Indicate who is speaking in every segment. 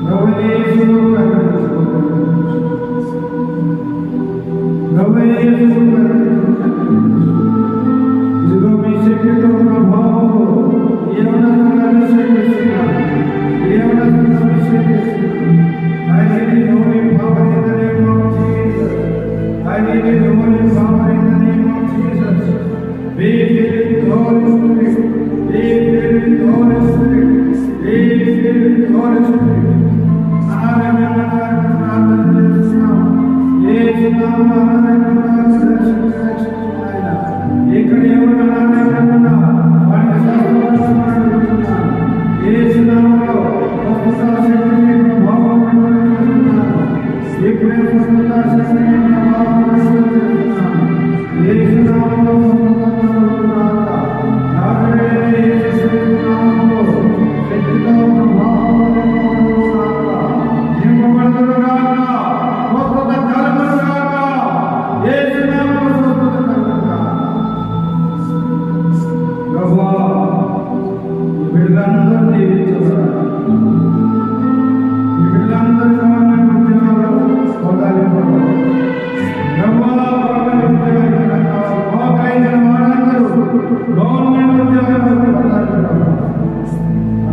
Speaker 1: Lord,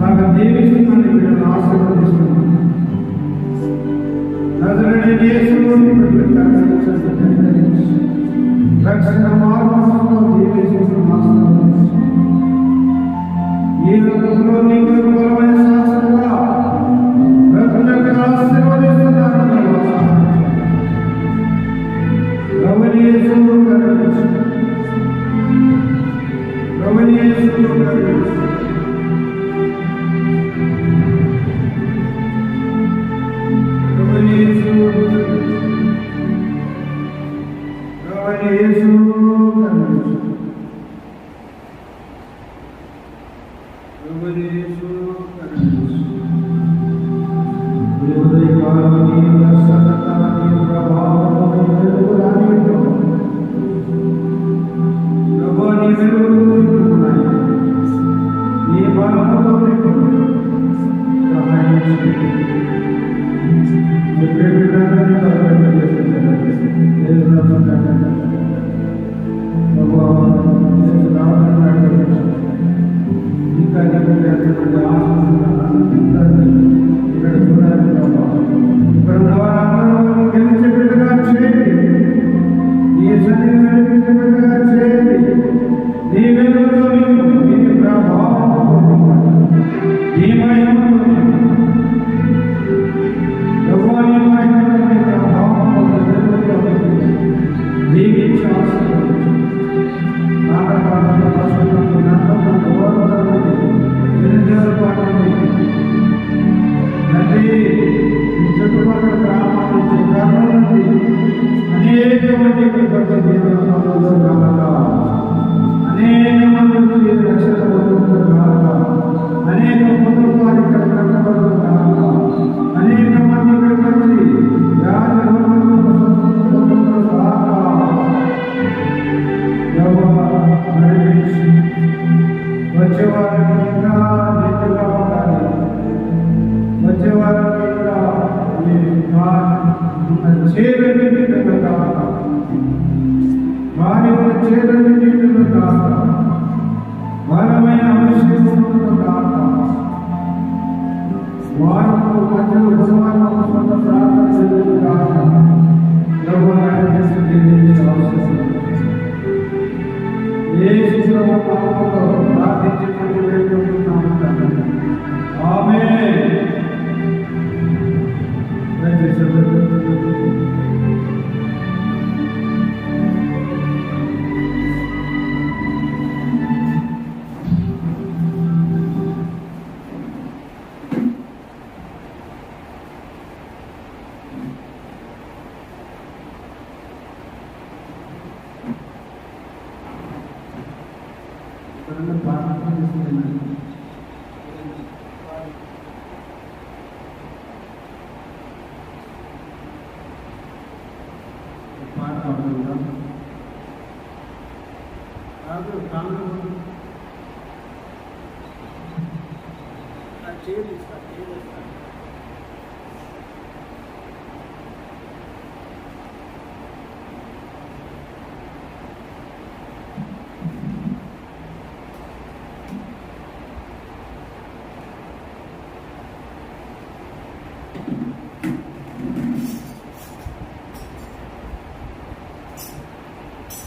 Speaker 1: బాగా దీవిస్తున్నాను, వీళ్ళని ఆశీర్వదిస్తున్నాను. నజరేయుడైన యేసుని రక్షణ మార్గంలో దీవిస్తున్నాను. ఈ లోకంలో నీకు బలమైన శాసనగా ప్రజలకు ఆశీర్వదిస్తున్నాను. గమనియేసును కరుణించు, గమనియేసును కరుణించు.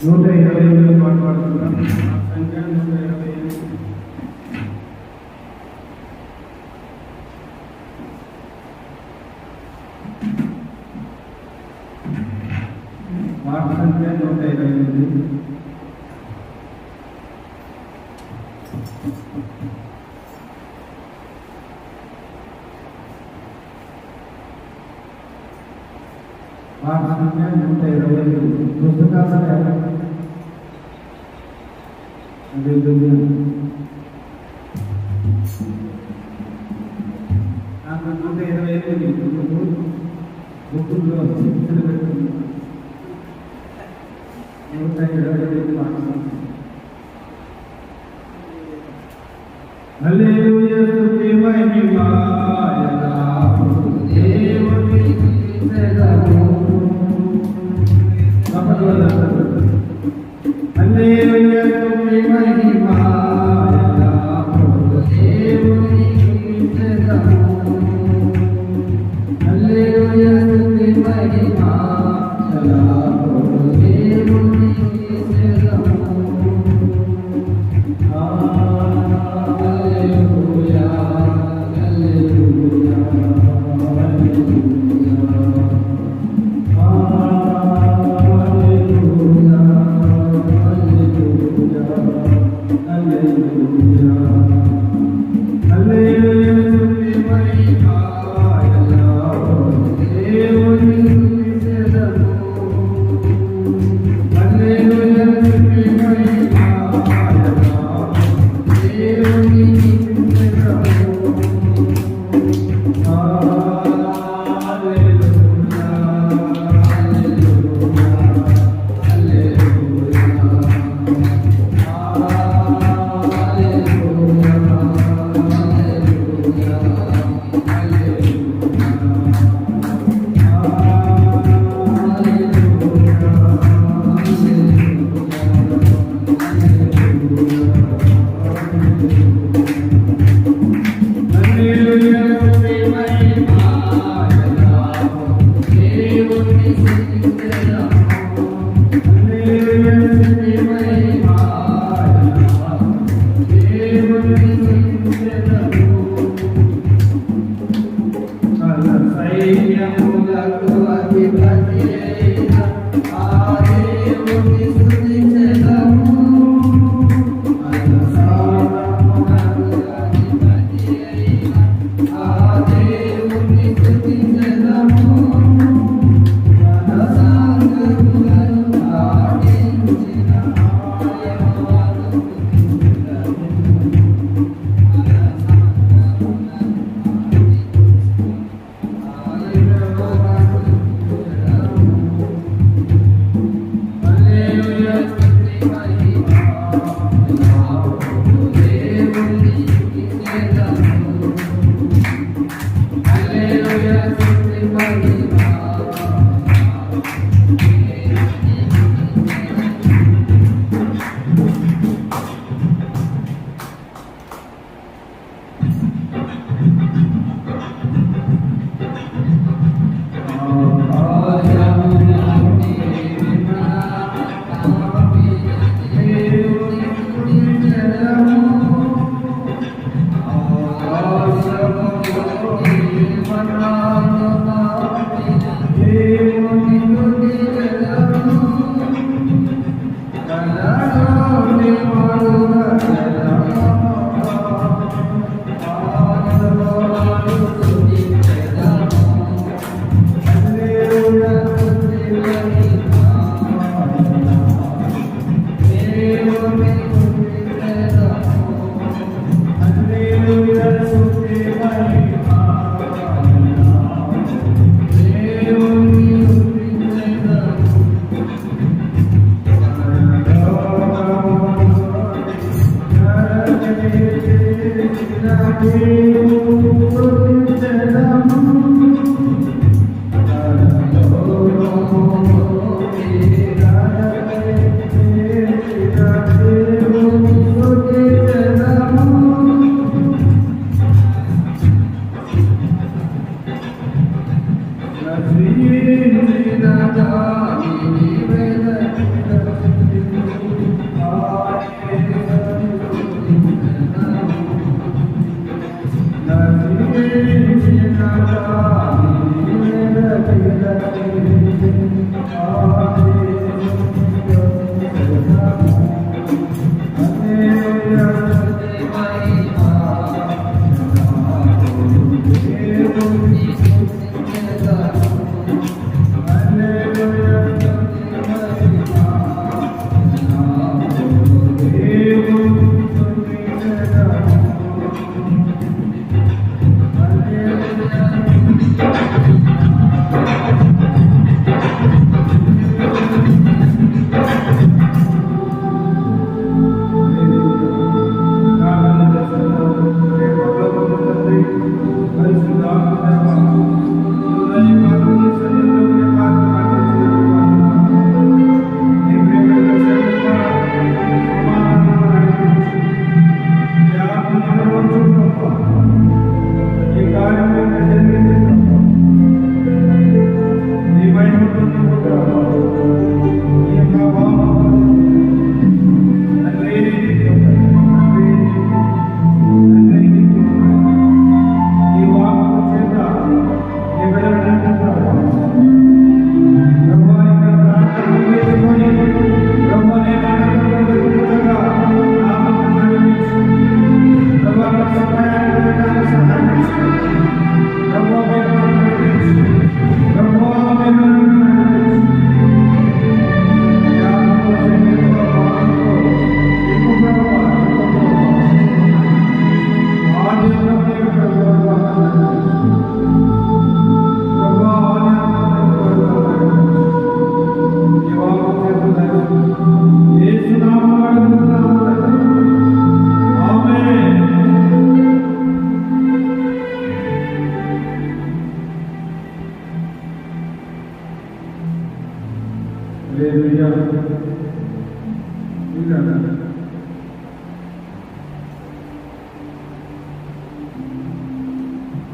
Speaker 1: నూట 128 మాట్లాడుతున్నాం. సంఖ్య 128. మాట సంఖ్య 128. మాట సంఖ్య 125. పుస్తకాలు నాకు 125 బుక్కుల్లో శిక్షణ పెడుతుంది. 125 మాట్లాడుతుంది. హల్లెలూయా స్తుతి మహిమ దేవుని సేదము హల్లెలూయా స్తుతి మహిమ దేవుని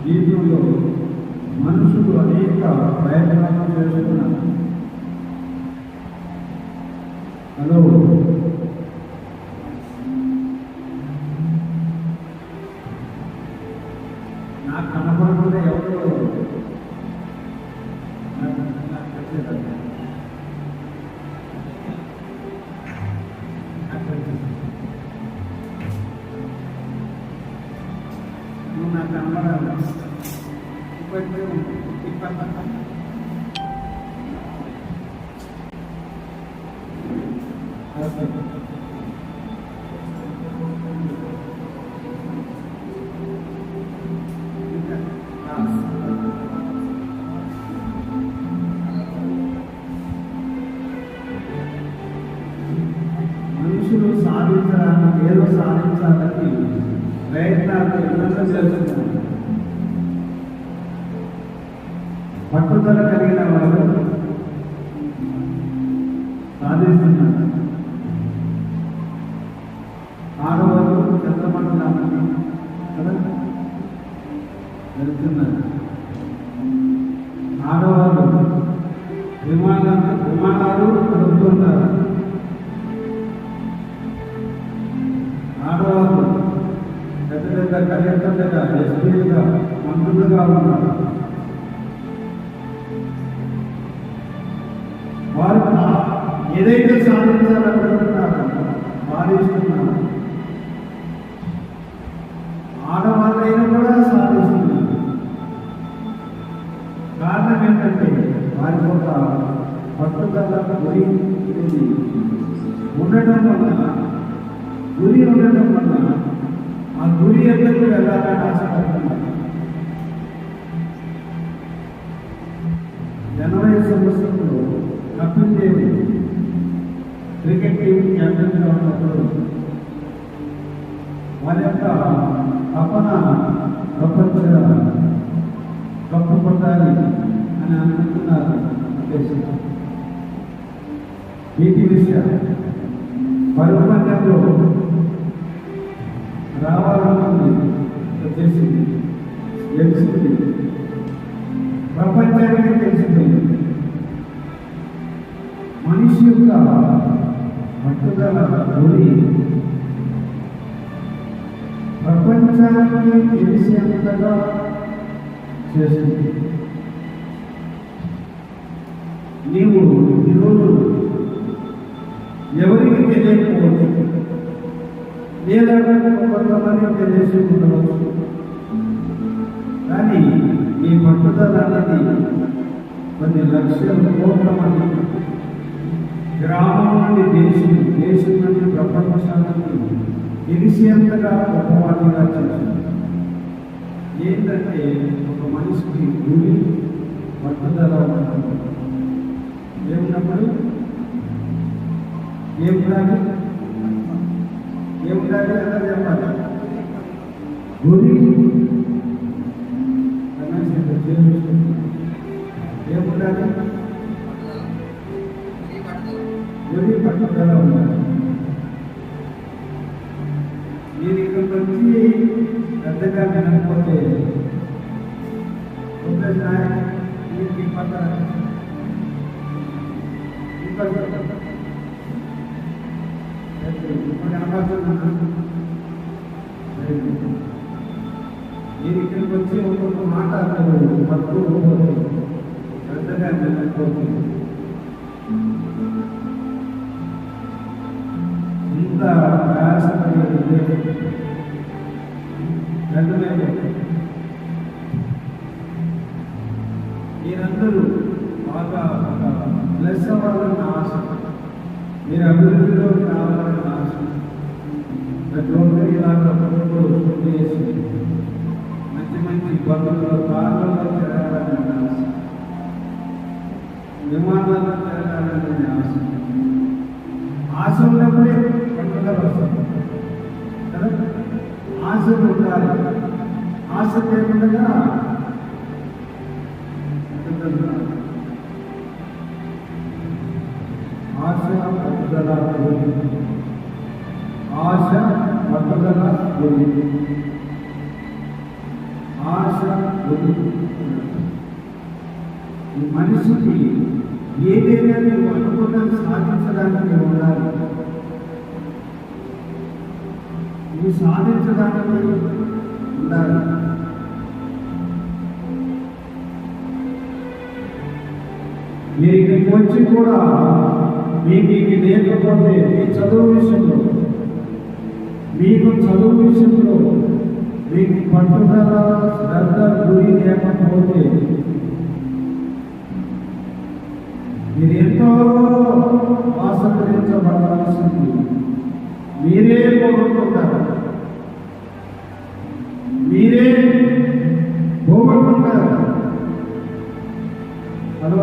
Speaker 1: జీవితంలో మనుషులు అనేక ప్రయత్నాలు చేస్తున్నారు. హలో, నాకు కనపడకుండా ఎవరు నువ్వు నాకు కనపడాలి. మనుషులు సాధించడానికి ఏదో సాధించాలని ప్రయత్నాలు ఎన్నో చేస్తున్నారు. పట్టుదల కలిగిన వాళ్ళు సాధిస్తున్నారు. ఆడవాళ్ళు చంద్రమండలాన్ని కదా వెళ్తున్నారు. ఆడవాళ్ళు విమానాలు నడుపుతున్నారు. ఆడవాళ్ళు పెద్ద పెద్ద కలెక్టర్లుగా, ఎస్పీలుగా, మంత్రులుగా ఉన్నారు. వారు ఏదైతే సాధించాలనుకుంటున్నారో సాధిస్తున్నారు. ఆడవాళ్ళైనా కూడా సాధిస్తున్నారు. కారణం ఏంటంటే వారి ఒక పట్టుదల గురి ఉండటం వల్ల, గురి ఉండటం వల్ల ఆ గురి ఎందుకు వెళ్ళాలని ఆశపడుతున్నారు. 80 సంవత్సరంలో కపిల్ దేవ్ క్రికెట్ టీం కెప్టెన్గా ఉన్నప్పుడు వారి యొక్క తపన ప్రపంచ కప్పు కొట్టాలి అని అనుకుంటున్నారు. నీటి విషయం పరుగు పందెంలో రావాలని చేసింది, గెలిచింది, ప్రపంచానికి తెలిసిపోయింది. మనిషి యొక్క పట్టుదల గురి ప్రపంచానికి తెలిసేంతగా చేస్తుంది. నీవు ఈరోజు ఎవరికి తెలియకపోవచ్చు, లేదా కొంతమంది తెలిసి ఉండవచ్చు. కానీ నీ పట్టుదల అనేది కొన్ని లక్షల కోట్ల మంది గ్రామం నుండి దేశం నుండి ప్రపంచానికి తెలిసేంతగా గొప్పవాడిగా చేస్తుంది. ఏంటంటే ఒక మనిషికి గురి పట్టుదల ఉంటుంది. ఏమున్నప్పుడు ఏముండాలి అన్నది చెప్పాలి. గురి ఏముండాలి? గురి పట్టుదల ఉండాలి. మీరు ఇక్కడికి వచ్చి పెద్దగా వినకపోతే మీరు ఇక్కడికి వచ్చి ఒక్కొక్క మాట పట్టుకోకపోతే పెద్దగా వినకపోతే ఇంత ప్రయాసపడి మీరందరూ బాగా ప్లస్ అవ్వాలని ఆశ, మీరు అభివృద్ధిలో కావాలని ఆశ, ఇలాగా చేసి మంచి మంచి బంధువుల కార్లలో తిరగాలని ఆశ, విమానాల్లో తిరగాలని ఆశ ఉన్నప్పుడే పండుగలు వస్తాయి కదా. ఆశలు ఉండాలి. ఆశ లేకుండా ఆశ పట్టుదల ఆశ పట్టుదల ఆశ, గురి. ఈ మనిషికి ఏదైనా నువ్వు అనుకున్నది సాధించడానికి ఉండాలి. ఇది సాధించడానికి ఉండాలి. మీరు ఇక్కడికి వచ్చి కూడా మీకు ఇది లేకపోతే మీ చదువు విషయంలో, మీకు చదువు విషయంలో మీకు పట్టుదల, శ్రద్ధ, గురి లేకపోతే మీరు ఎంతో ఆసక్తించబడాల్సింది మీరే పోగొట్టుకుంటారు, మీరే పోగొట్టుకుంటారు. హలో,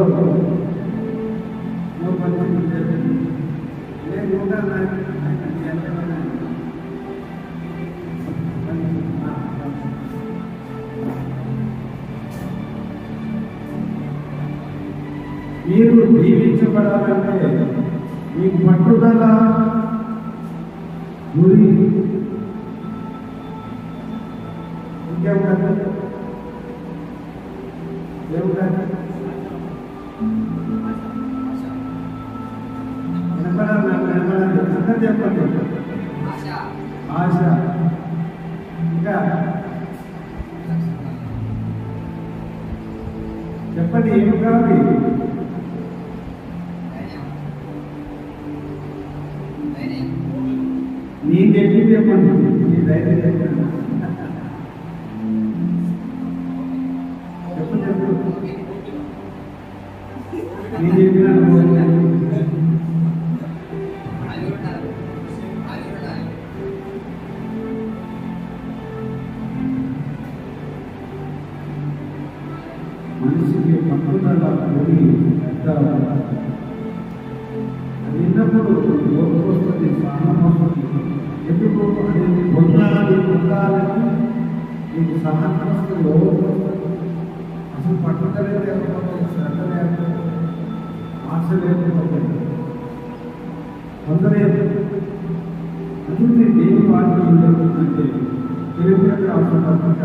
Speaker 1: మీరు జీవించబడాలంటే మీకు పట్టుదల, గురి, ఇంకేముంటారు? ఏముంటారు? వినపడాలి అంతా చెప్పండి. ఆశ, ఇంకా చెప్పండి. ఏమి కావాలి? నీ చెప్పి చెప్పండి. నీ ధైర్యం చెప్పండి. చెప్పు చెప్పు. నేను చెప్పిన మనిషికి పట్టుదల, గురి విన్నప్పుడు ఓర్పు వస్తుంది, సహనం వస్తుంది. ఎందుకు అనేది పొందాలని మీకు సహనం వస్తుంది, ఓర్పు వస్తుంది. అసలు పట్టుదల లేకపోతే, శ్రద్ధ లేకపోతే, ఆశ లేకపోతే పొందలేదు. అందుకే దేని వాక్యం లేకుంటే తెలుగులోకి రాసిన పత్రిక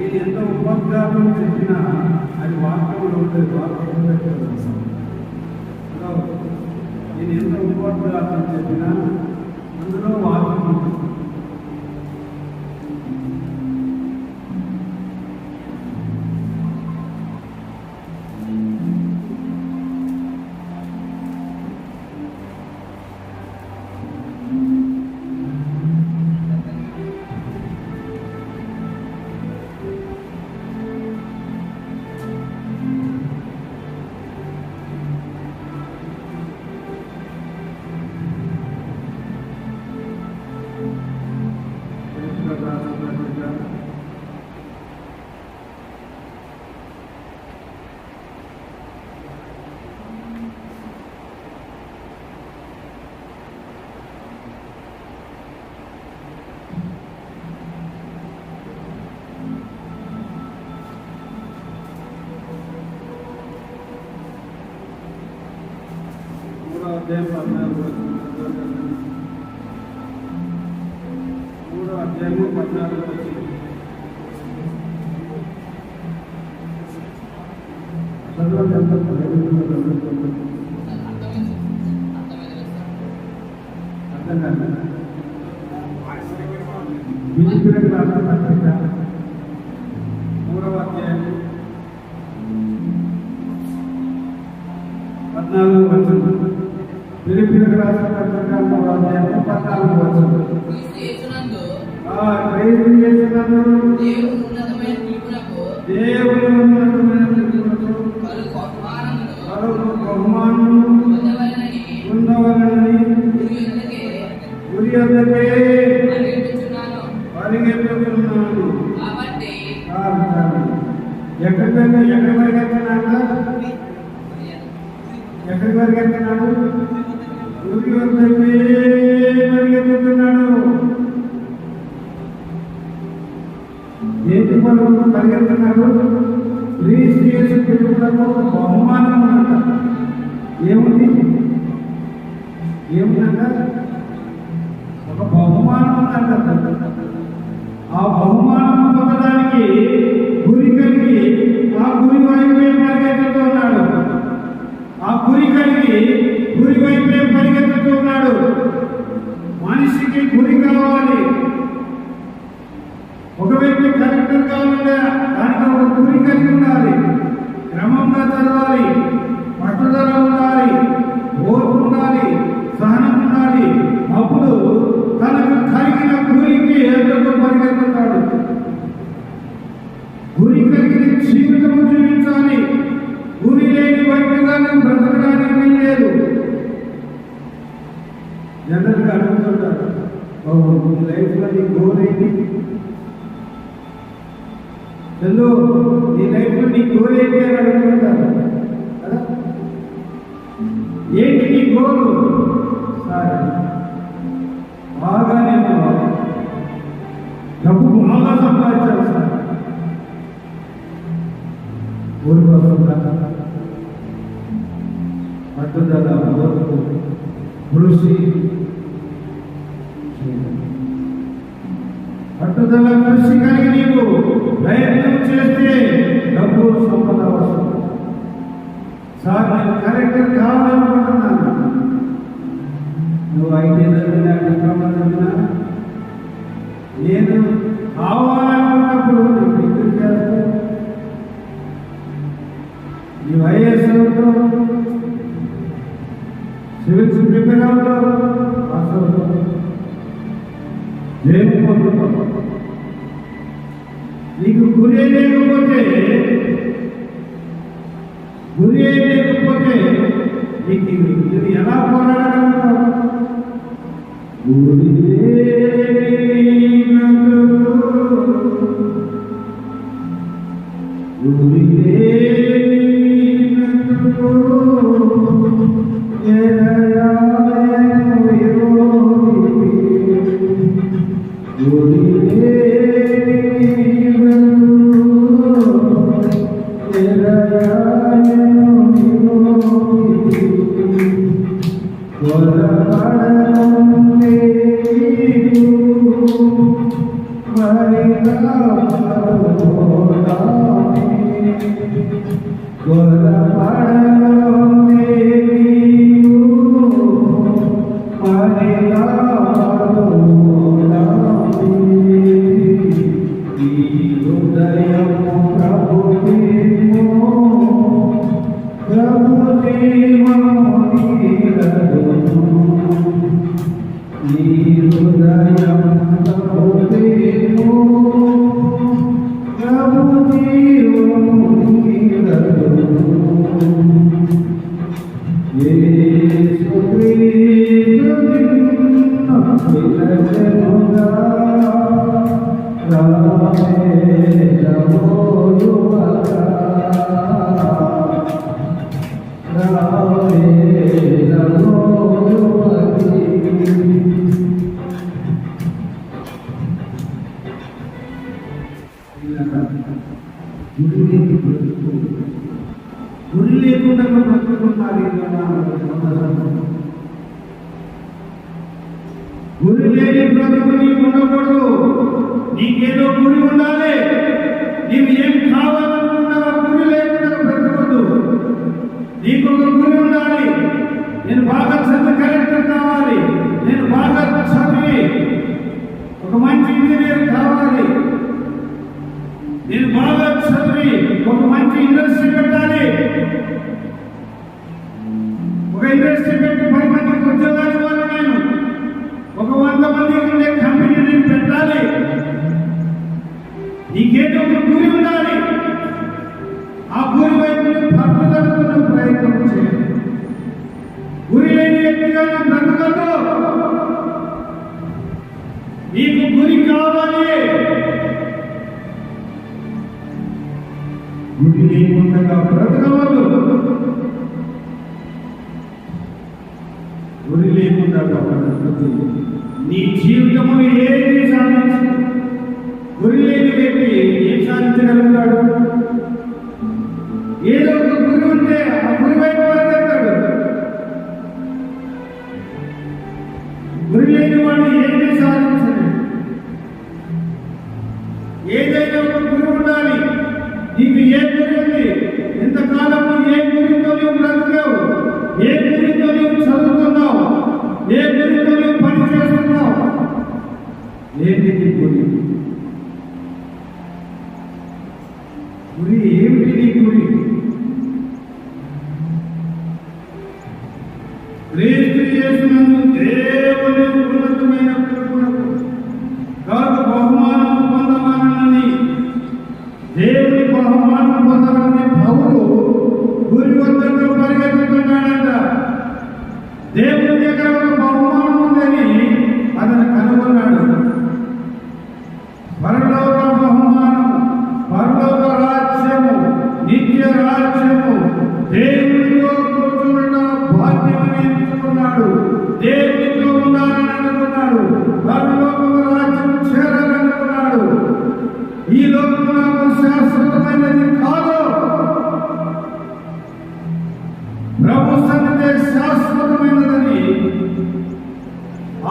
Speaker 1: నేను ఎంత ఉపద్ఘాతం చెప్పినా అది వాక్యంలో ఉంటుంది. వాక్యం పెట్టారు. నేను ఎంత ఉపద్ఘాతం చెప్పినా అందులో వాక్యం ఉంటుంది. మూడో అధ్యాయము 14 వచ్చింది. అర్థం కాదు. ఫిలిప్పీయులకు రాసిన పత్రిక 3వ అధ్యాయం 14వ వచనం. ఫిలిప్పీయులకు రాసిన పత్రిక 3వ అధ్యాయం 14వ వచనం. క్రీస్తు యేసునందు దేవుని ఉన్నతమైన పిలుపునకు కలుగు బహుమానము పొందవలెనని గురి యొద్దకే పరిగెత్తుతున్నాను. ఎక్కడికి పరిగెత్తున్నాడు? ఎక్కడికి పరిగెత్తున్నాడు? గురి యొద్దకే పరిగెత్తుతున్నాడు. ఏంటి పరిగెత్తున్నాడు? క్రీస్తు యేసు పిలుపునకు బహుమానం ఉందంట. ఏముంది? ఏముందంట? ఒక బహుమానం ఉందంట. ఆ బహుమానం పొందడానికి గురి కలిగి ఆ గురి వైపే పరిగెత్తుతూ ఉన్నాడు. ఆ గురి కలిగి గురి వైపే పరిగెత్తుతూ ఉన్నాడు. మనిషికి గురి కావాలి. ఒక వ్యక్తి కలెక్టర్ కావాలంటే దానికి ఒక గురి కలిగి ఉండాలి. క్రమంగా చదవాలి, పట్టుదల ఉండాలి, ఓర్పు ఉండాలి, సహనం ఉండాలి. అప్పుడు తనకు కలిగిన గురికి ఎదురు పరిగెత్తుతాడు. గురి కలిగిన జీవితం జీవించాలి. గురి లేని వ్యక్తిగా బ్రతకడానికి లేదు. జనరల్గా అడుగుతుంటారు, నీ లైఫ్లో నీ గోల్ ఏంటి? చందు, నీ లైఫ్లో నీ గోల్ ఏంటి అని అడుగుతుంటారు కదా. ఏంటి నీ గోలు? సరే, బాగా నేను డబ్బు బాగా సంపాదించాను సార్. గోల్ కోసం పట్టుదల, ఓర్పు, కృషి, పట్టుదల కృషి కలిగి నీవు ప్రయత్నం చేస్తే డబ్బు సంపద వస్తుంది. సార్, నేను కలెక్టర్ కావాలనుకుంటున్నాను. నువ్వు ఐటీ చదివినా, డిప్లొమా చదివినా, నేను కావాలనుకున్నప్పుడు నీకు ఎందుకు చేస్తావు? నీ ఐఏఎస్ అవుతావు, సివిల్స్ ప్రిపేర్ అవుతావు, పాస్ అవుతావు, జైలు పొందుతావు. నీకు గురి లేకపోతే నీకు ఇది ఎలా పోరాడగలుగుతావు? గురి గురి లేకుండా బ్రతుకుతున్నారు. గురి లేని బ్రతుకు నీకు ఉండకూడదు. నీకేదో గురి ఉండాలి. నీవు ఏం కావాలనుకున్నావో గురి లేకుండా బ్రతకూడదు. నీకు ఒక గురి ఉండాలి. నేను బాగా చదివి కలెక్టర్ కావాలి, నేను బాగా చదివి ఒక మంచి ఇంజనీర్ కావాలి, నేను బాగా చదివి ఒక మంచి ఇండస్ట్రీ పెట్టాలి, ఒక ఇండస్ట్రీ పెట్టి 10 మందికి ఉద్యోగాలు ఇవ్వాలి, నేను ఒక 100 మందికి ఉండే కంపెనీ నేను పెట్టాలి. నీకేదో ఒక గురి ఉండాలి. ఆ గురి వైపు పట్టుదలతో ప్రయత్నం చేయాలి. గురి లేని వ్యక్తిగా బ్రతకదు. నీకు గురి కావాలి. గురి లేకుండా బ్రతకవద్దు. గురి లేకుండా బ్రతకదు. నీ జీవితమును ఏది సాధించు. గురి లేని వ్యక్తి ఏం సాధించగలుగుతాడు? ఏదో ఒక గురి ఉంటే ఆ గురి వైపు పరిగెత్తాడు. గురి లేని వాడు ఏమీ సాధించడు. ఏదైనా ఒక గురి ఉండాలి. నీకు ఏ గురి ఉంది? ఎంతకాలము ఏ గురితో నీవు బ్రతికావు? ఏ గురితో నీవు చదువుతున్నావు? ఏ గురితో నీవు పని చేస్తున్నావు? ఏంటి నీ గురి? గురి ఏమిటి నీ గురి? క్రీస్తు యేసునందు దేవుని ఉన్నతమైన పిలుపునకు కాదు బహుమానం పొందవాలని, దేవుని బహుమానం పొందాలని పౌలు గురి వద్దకు పరిగెత్తుతున్నాడంట. దేవుని దగ్గర ఒక బహుమానం ఉందని అతను కనుగొన్నాడు. పరలోక బహుమానం, పరలోక రాజ్యము, నిత్య రాజ్యము, దేవునితో కూర్చున్న భాగ్యమని ఎంచుకున్నాడు. దేవునితో ఉండాలని అనుకున్నాడు. పరలోక రాజ్యం చేరాలనుకున్నాడు. ఈ లోకంలో శాశ్వతమైనది కాదు, ప్రభు సన్నిధి శాశ్వతమైనదని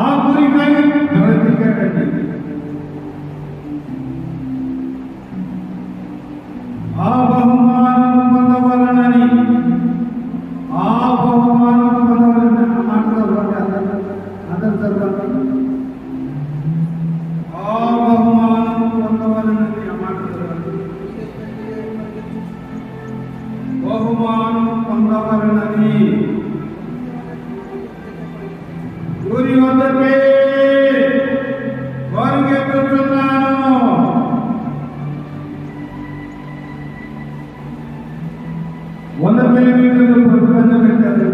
Speaker 1: ఆ గురికై బ్రతికాడండి. ఆ బహుమానం పొందవలనని, ఆ బహుమానం పొందవలనని అందరూ చదవండి. ఆ బహుమానం పొందవలనని ఆ మాట చదవండి. బహుమానం పొందవలనని గురి వద్దకే పరిగెత్తుతున్నాను. 100 కిలోమీటర్లు పరుపందం పెట్టారు.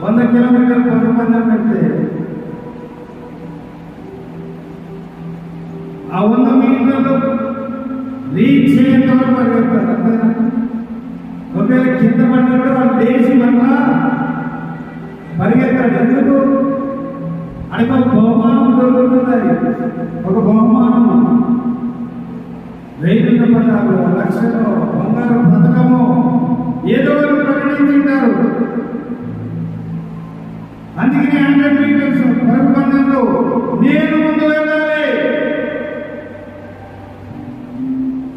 Speaker 1: 100 కిలోమీటర్లు పరుపందం పెడితే ఆ 100 మీటర్లు రీచ్ అయ్యేంత వరకు పరిగెత్తారు. అంతేనా? ఒకవేళ కింద పడిన కూడా వాళ్ళు లేచి మళ్ళా పరిగెత్తాడు. ఎందుకు? అడిగి ఒక బహుమానం దొరుకుతుంది. ఒక బహుమానం 1000 పదాలు, లక్షలు, బంగారు పథకము ఏదో ప్రకటించుంటారు. అందుకని 100 మీటర్స్ పరుపందంలో నేను ముందు వెళ్ళాలి.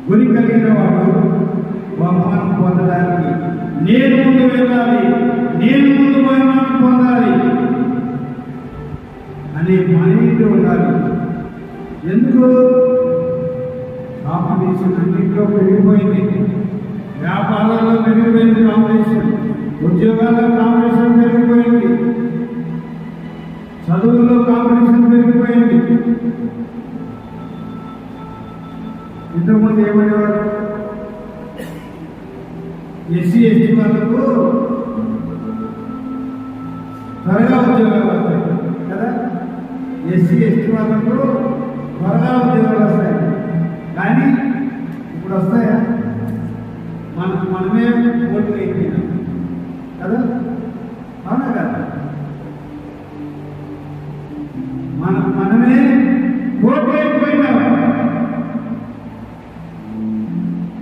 Speaker 1: గురి కలిగిన వాడు బహుమానం పొందడానికి నేను ముందు వెళ్ళాలి, నేను ముందు బహుమానం పొందాలి అనే మైండ్ ఉండాలి. ఎందుకు? కాంపిటీషన్ అన్నింటిలో పెరిగిపోయింది. వ్యాపారాల్లో పెరిగిపోయింది కాంపిటీషన్, ఉద్యోగాల్లో కాంపిటీషన్ పెరిగిపోయింది, చదువుల్లో కాంపిటీషన్ పెరిగిపోయింది. ఇంతకుముందు ఏమనేవారు? ఎస్సీ ఎస్టీ వాళ్ళకు త్వరగా ఉద్యోగాలు వస్తాయి కదా. ఎస్సీ ఎస్టీ వాళ్ళకు త్వరగా ఉద్యోగాలు వస్తాయి. కానీ ఇప్పుడు వస్తాయా? మనమే ఓట్లు అయిపోయినాం కదా. అవునా కదా? మనమే ఓట్లు అయిపోయినాం.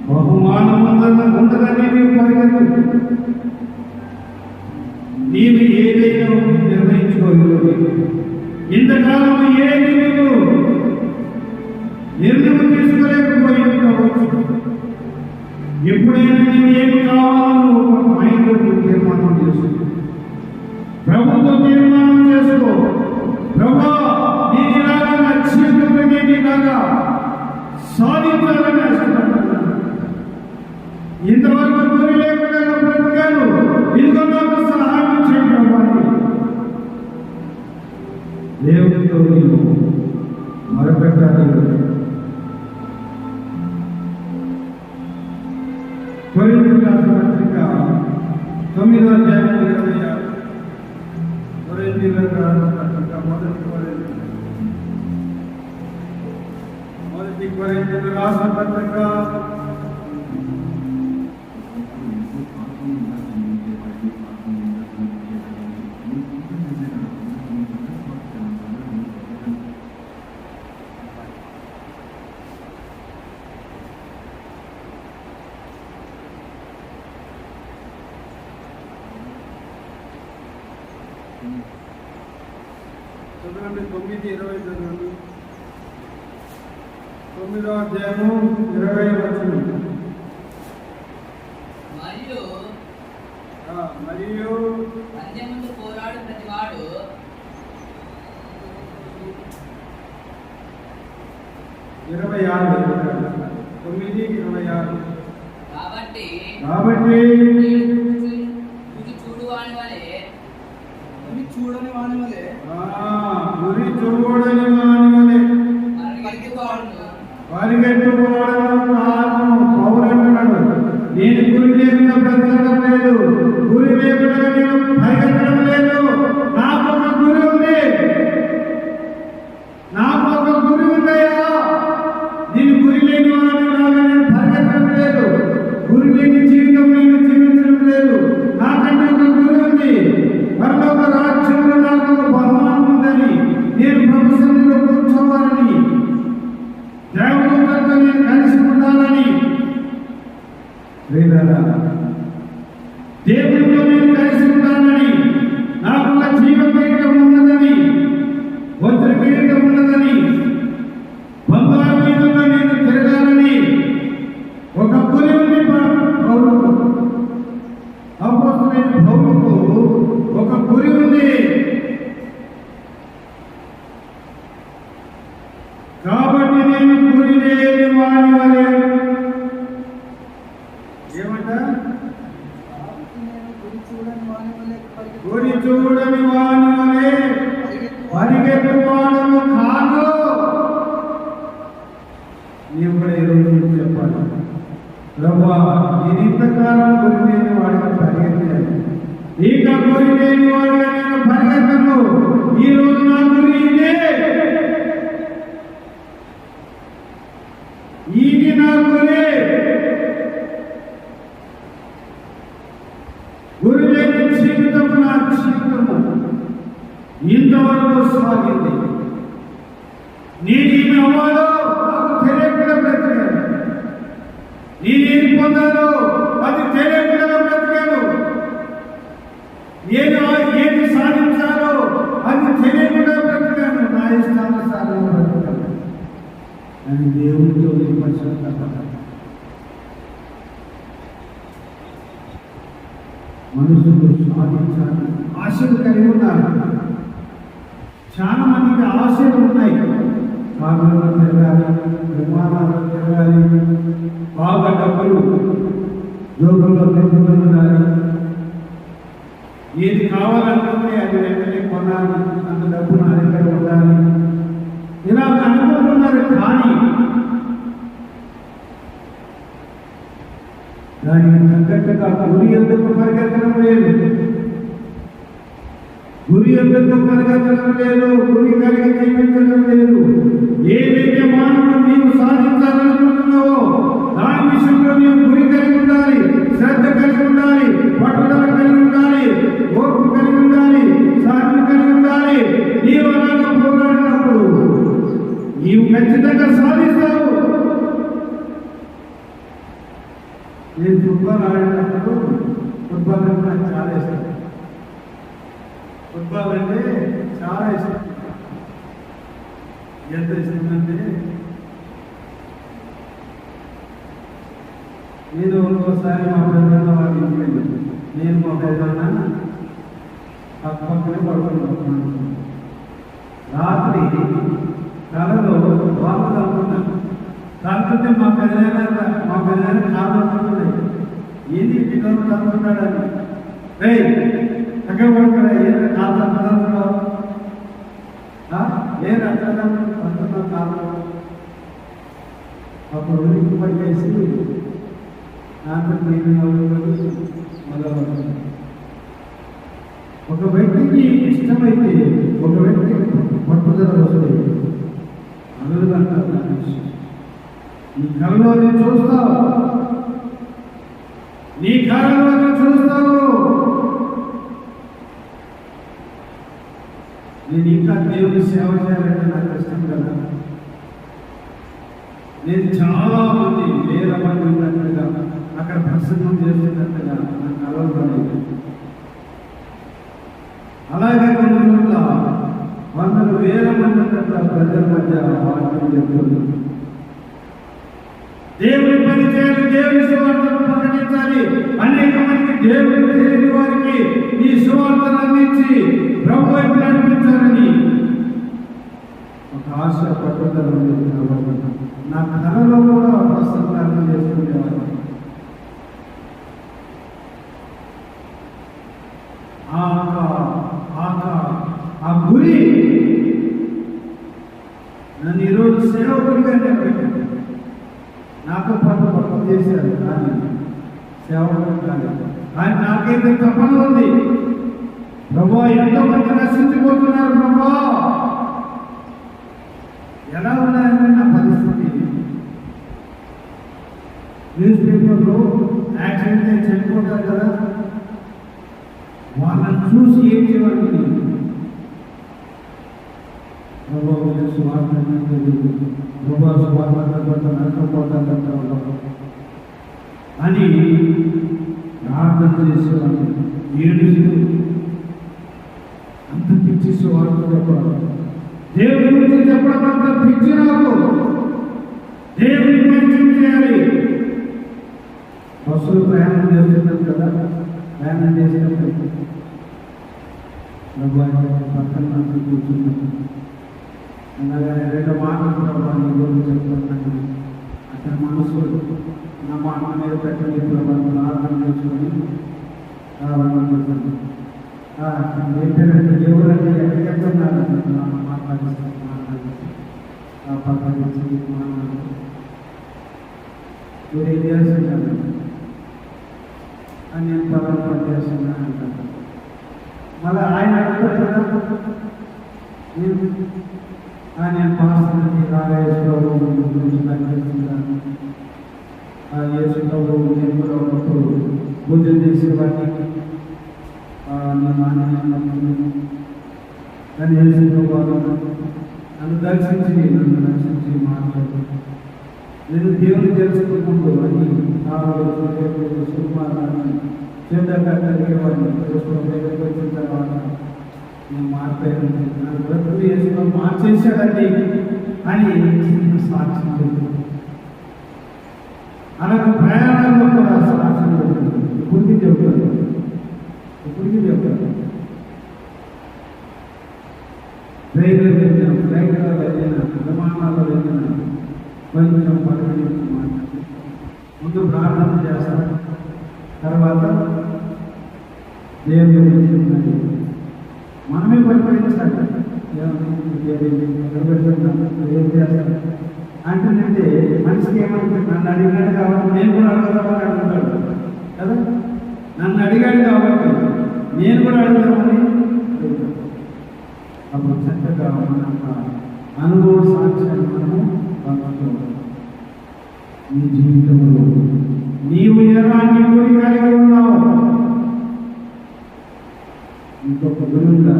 Speaker 1: బహుమానం ఉండదని నీవు పరిగెత్తు. నీవు ఏదైనా నిర్ణయించుకోగలవు. ఇంతకాలం ఏది నీవు నిర్ణయం తీసుకోలేకపోయి ఉండవచ్చు. ఎప్పుడైనా నీవు ఏమి కావాలో ఒక మైండ్లో తీర్మానం చేసుకో. ప్రభుత్వం తీర్మానం చేసుకో. ప్రభా, నీలాగా నా జీవితంలో నీలాగా సాధించాలని ఆశపడుతున్నాను. ఇంతవరకు గురి లేకుండా బ్రతికాను. ఇందులో నాకు సహాయం చేయడం దేవుడితో నేను మొరపెట్టాలి. కొరింథీయులకు రాసిన పత్రిక 9వ అధ్యాయం 26. కొరింథీయులకు రాసిన పత్రిక మొదటి కొరింథీయులకు రాసిన పత్రిక 9:20 చదవండి. 9వ అధ్యాయము 20వ వచనం. మరియు
Speaker 2: అంత్యముందు పోరాడు ప్రతివాడు
Speaker 1: 26 9:26.
Speaker 2: కాబట్టి గురి చూడని వాని వలె
Speaker 1: పరిగెట్టుకోవడం కారణం పౌరంటున్నాడు. నేను గురి లేకుండా బ్రతకడం లేదు, గురి లేకుండా నేను పరిగెత్తడం లేదు. నాకు ఒక గురి ఉంది, నాకు ఒక గురి ఉందయ్యా. నేను గురి లేని వాడిలాగా నేను పరిగెత్తడం లేదు, గురి లేని జీవితం నేను జీవించడం లేదు. నాకంటే ఒక గురి ఉంది. పరలోక రాజ్యంలో నాకు ఒక బహుమానం ఉందని, నేను ప్రభు సన్నిధిలో కూర్చోవాలని, దేవదూతలతో నేను కలిసి ఉండాలని, దేవుడితో నేను కలిసి ఉండాలని, నాకు ఒక జీవ కిరీటం ఉన్నదని, వజ్ర కిరీటం ఉన్నదని, బంగారు మీదుగా నేను తిరగాలని ఒక గురి ఉంది. పౌలుకు, అపోస్తలుడైన పౌలుకు ఒక గురి ఉంది. కాబట్టి నేను గురి లేని వాడి వలె ఏమంట గురి చూడని వాడి వలె పరిగెత్తువాడను కాదు. నేను కూడా ఈరోజు చెప్పాలి, ప్రభా నేను ఇంతకాలం గురి లేని వాడిని పరిగెత్తాను, ఇక గురి లేని వాడిగా నేను పరిగెత్తను. ఈ రోజు నా గురి ఇదే, ఇది నా గురి. గురి లేని జీవితము నా జీవితము ఇంతవరకు సాగింది. నేనేమి అవ్వాలో నాకు తెలియకుండా బ్రతికాను, నేనేమి పొందాలో అది తెలియకుండా బ్రతికాను, నేను ఏది సాధించాలో అది తెలియకుండా బ్రతికాను. నా ఇష్టానుసారం బ్రతికాను అని దేవుడితో పశ్చాత్తాపడ్డాను. మనుషులు సాధించాలి ఆశలు కలిగి ఉన్నారు. చాలా మందికి ఆశలు ఉన్నాయి, కాలంలో తిరగాలి, విమానాలు తిరగాలి, బాగా డబ్బులు జోబుల్లో పెట్టుకుని ఉండాలి, ఏది కావాలనుకుంటే అది వెంటనే కొనాలి, అంత డబ్బు నా దగ్గర ఉండాలి, ఇలా అనుకుంటున్నారు. కానీ దానికి తగ్గట్టుగా గురి ఎందుకు పరిగెత్తడం లేదు, గురి ఎందుకు పరిగెత్తడం లేదు, గురి కలిగి జీవించడం లేదు. ఏదైతే మానవుడు నీవు సాధించాలనుకుంటున్నావో దాని విషయంలో నీవు గురి కలిగి ఉండాలి, శ్రద్ధ కలిగి ఉండాలి, పట్టుదల కలిగి ఉండాలి, ఓర్పు కలిగి ఉండాలి, సాధన కలిగి ఉండాలి. నీవు అలాగా పోరాడినప్పుడు నీవు ఖచ్చితంగా సాధిస్తావు. నేను ఫుట్బాల్ ఆడేటప్పుడు ఫుట్బాల్ అంటే నాకు చాలా ఇష్టం. ఫుట్బాల్ అంటే చాలా ఇష్టం. ఎంత ఇష్టం అంటే నేను ఒకసారి మా పెద్దన్న వాళ్ళ ఇంటికి వెళ్ళాను. నేను మా పెద్దన్న పక్కనే పడుకున్నాను. రాత్రి కళలో వాళ్ళు తలుపుకున్నాను. తలుపుకుంటే మా పెద్దనాన్న కాళ్ళు అనుకున్నాయి, ఏది పిల్లలు తలుపుకున్నాడని. రే అక్కడ పడుకున్నా, ఏదైనా కాళ్ళు అనుకున్నావు, ఏది అక్కడ అనుకున్నావు కాళ్ళు. అప్పుడు ఉనికి పట్టేసి నాకు నేను మొదలు. ఒక వ్యక్తికి ఇష్టమైతే ఒక వ్యక్తికి పట్టుదల వస్తుంది. అందుకంటారు నీ కళలో నేను చూస్తావు, నీ కళలో నేను చూస్తావు. నేను ఇంకా దేవుని సేవ చేయాలంటే నాకు ఇష్టం కదా. నేను చాలా మంది వేల మంది ఉన్నట్టుగా అక్కడ ప్రసంగం చేసేటట్టుగా నా కళలు రాలేదు. అలాగే కొన్ని చోట్ల వందలు వేల మంది ఉన్నట్టు ప్రజల మధ్య వాక్యం చెప్తుంది. దేవుని పని చేయాలి, దేవుని సువార్తను ప్రకటించాలి, అనేక మంది దేవుని తెలియని వారికి ఈ సువార్తను అందించి ప్రభు వైపు నడిపించాలని ఒక ఆశ పట్టుదల ఉండేది. నా కళలో కూడా ప్రసంగాలను చేసుకునేవారు. ఆ గురి నన్ను ఈరోజు సేవకుడిగా నిలబెట్టాను. నాతో పాటు పక్కన చేశారు, కానీ సేవకుడు కాలేదు. కానీ నాకైతే తప్పన ఉంది. ప్రభా, ఎంతో మంది నశించిపోతున్నారు. ప్రభా, ఎలా ఉన్నాయంటే నా పరిస్థితి, న్యూస్ పేపర్లో యాక్సిడెంట్ అయి చనిపోతారు కదా, వాళ్ళని చూసి ఏం చేయాలి? స్వార్థ అని ప్రార్థన చేసేవాళ్ళు. ఏడుస్తూ అంత పిచ్చి స్వార్థ చెప్పడం, దేవుడి గురించి చెప్పడం అంత పిచ్చి. నాకు దేవుడిని పరిచయం చేయాలి. బస్సులు ప్రయాణం చేస్తున్నాం కదా, ప్రయాణం చేసినప్పుడు పక్కన నాకు కూర్చున్నాను. అలాగే రెండు మాటలు ప్రభావం గురించి చెప్తున్నాను. అక్కడ మనసు నా మాట మీద పెట్టండి ప్రభావం, ప్రార్థన చేసుకొని ఏంటంటే ఎవరంటే ఎక్కడికి వెళ్తున్నారు మాట్లాడిస్తాను పక్కన మీరు ఏం చేస్తున్నారు అని నేను పని చేస్తున్నాను అంటాను. మళ్ళీ ఆయన అడుగుతారు, నేను పాస్టర్ని రాగేశ్వరరావు గురించి కనిపిస్తున్నాను. ఆ యేసుప్రభు నేను కూడా ఒకప్పుడు పూజలు చేసేవాడిని. నేను ఆనందం కానీ యేసుప్రభు నన్ను దర్శించి మాట్లాడు. నేను దేవుని తెలుసుకుంటూ అని సుకుమారాన్ని చేద్దగా కలిగేవాడిని. దగ్గరికి వచ్చిన తర్వాత నేను మాట్లాడాను, నన్ను బ్రతుకు యేసుప్రభు మార్చేశాడండి అని సాక్ష్యం చెప్తాను. అలాగే ప్రయాణంలో కూడా సాక్ష్యం చెప్తాను. ఇప్పటికీ చెప్తాను. ట్రైన్లో వెళ్ళిన, ఫ్లైట్లో వెళ్ళిన, విమానాల్లో వెళ్ళిన కొంచెం పరిగణించి మాట్లాడి ముందు ప్రార్థన చేస్తాను. తర్వాత దేవుని గురించి మనమే పరిపాలించాలి. ఏం చేస్తాను అంటుందంటే మనిషికి ఏమంటుంది, నన్ను అడిగాడు కాబట్టి నేను కూడా అడుగుతామని అడుగుతాడు కదా. నన్ను అడిగాడు కాబట్టి నేను కూడా అడుగుతామని అప్పుడు చక్కగా మన అనుభవ సాక్ష్యాన్ని మనము పంచుకోవాలి. నీ జీవితంలో నీవు ఎలాంటి గురి కలిగి ఉన్నావు, ఇంకొక గురువుగా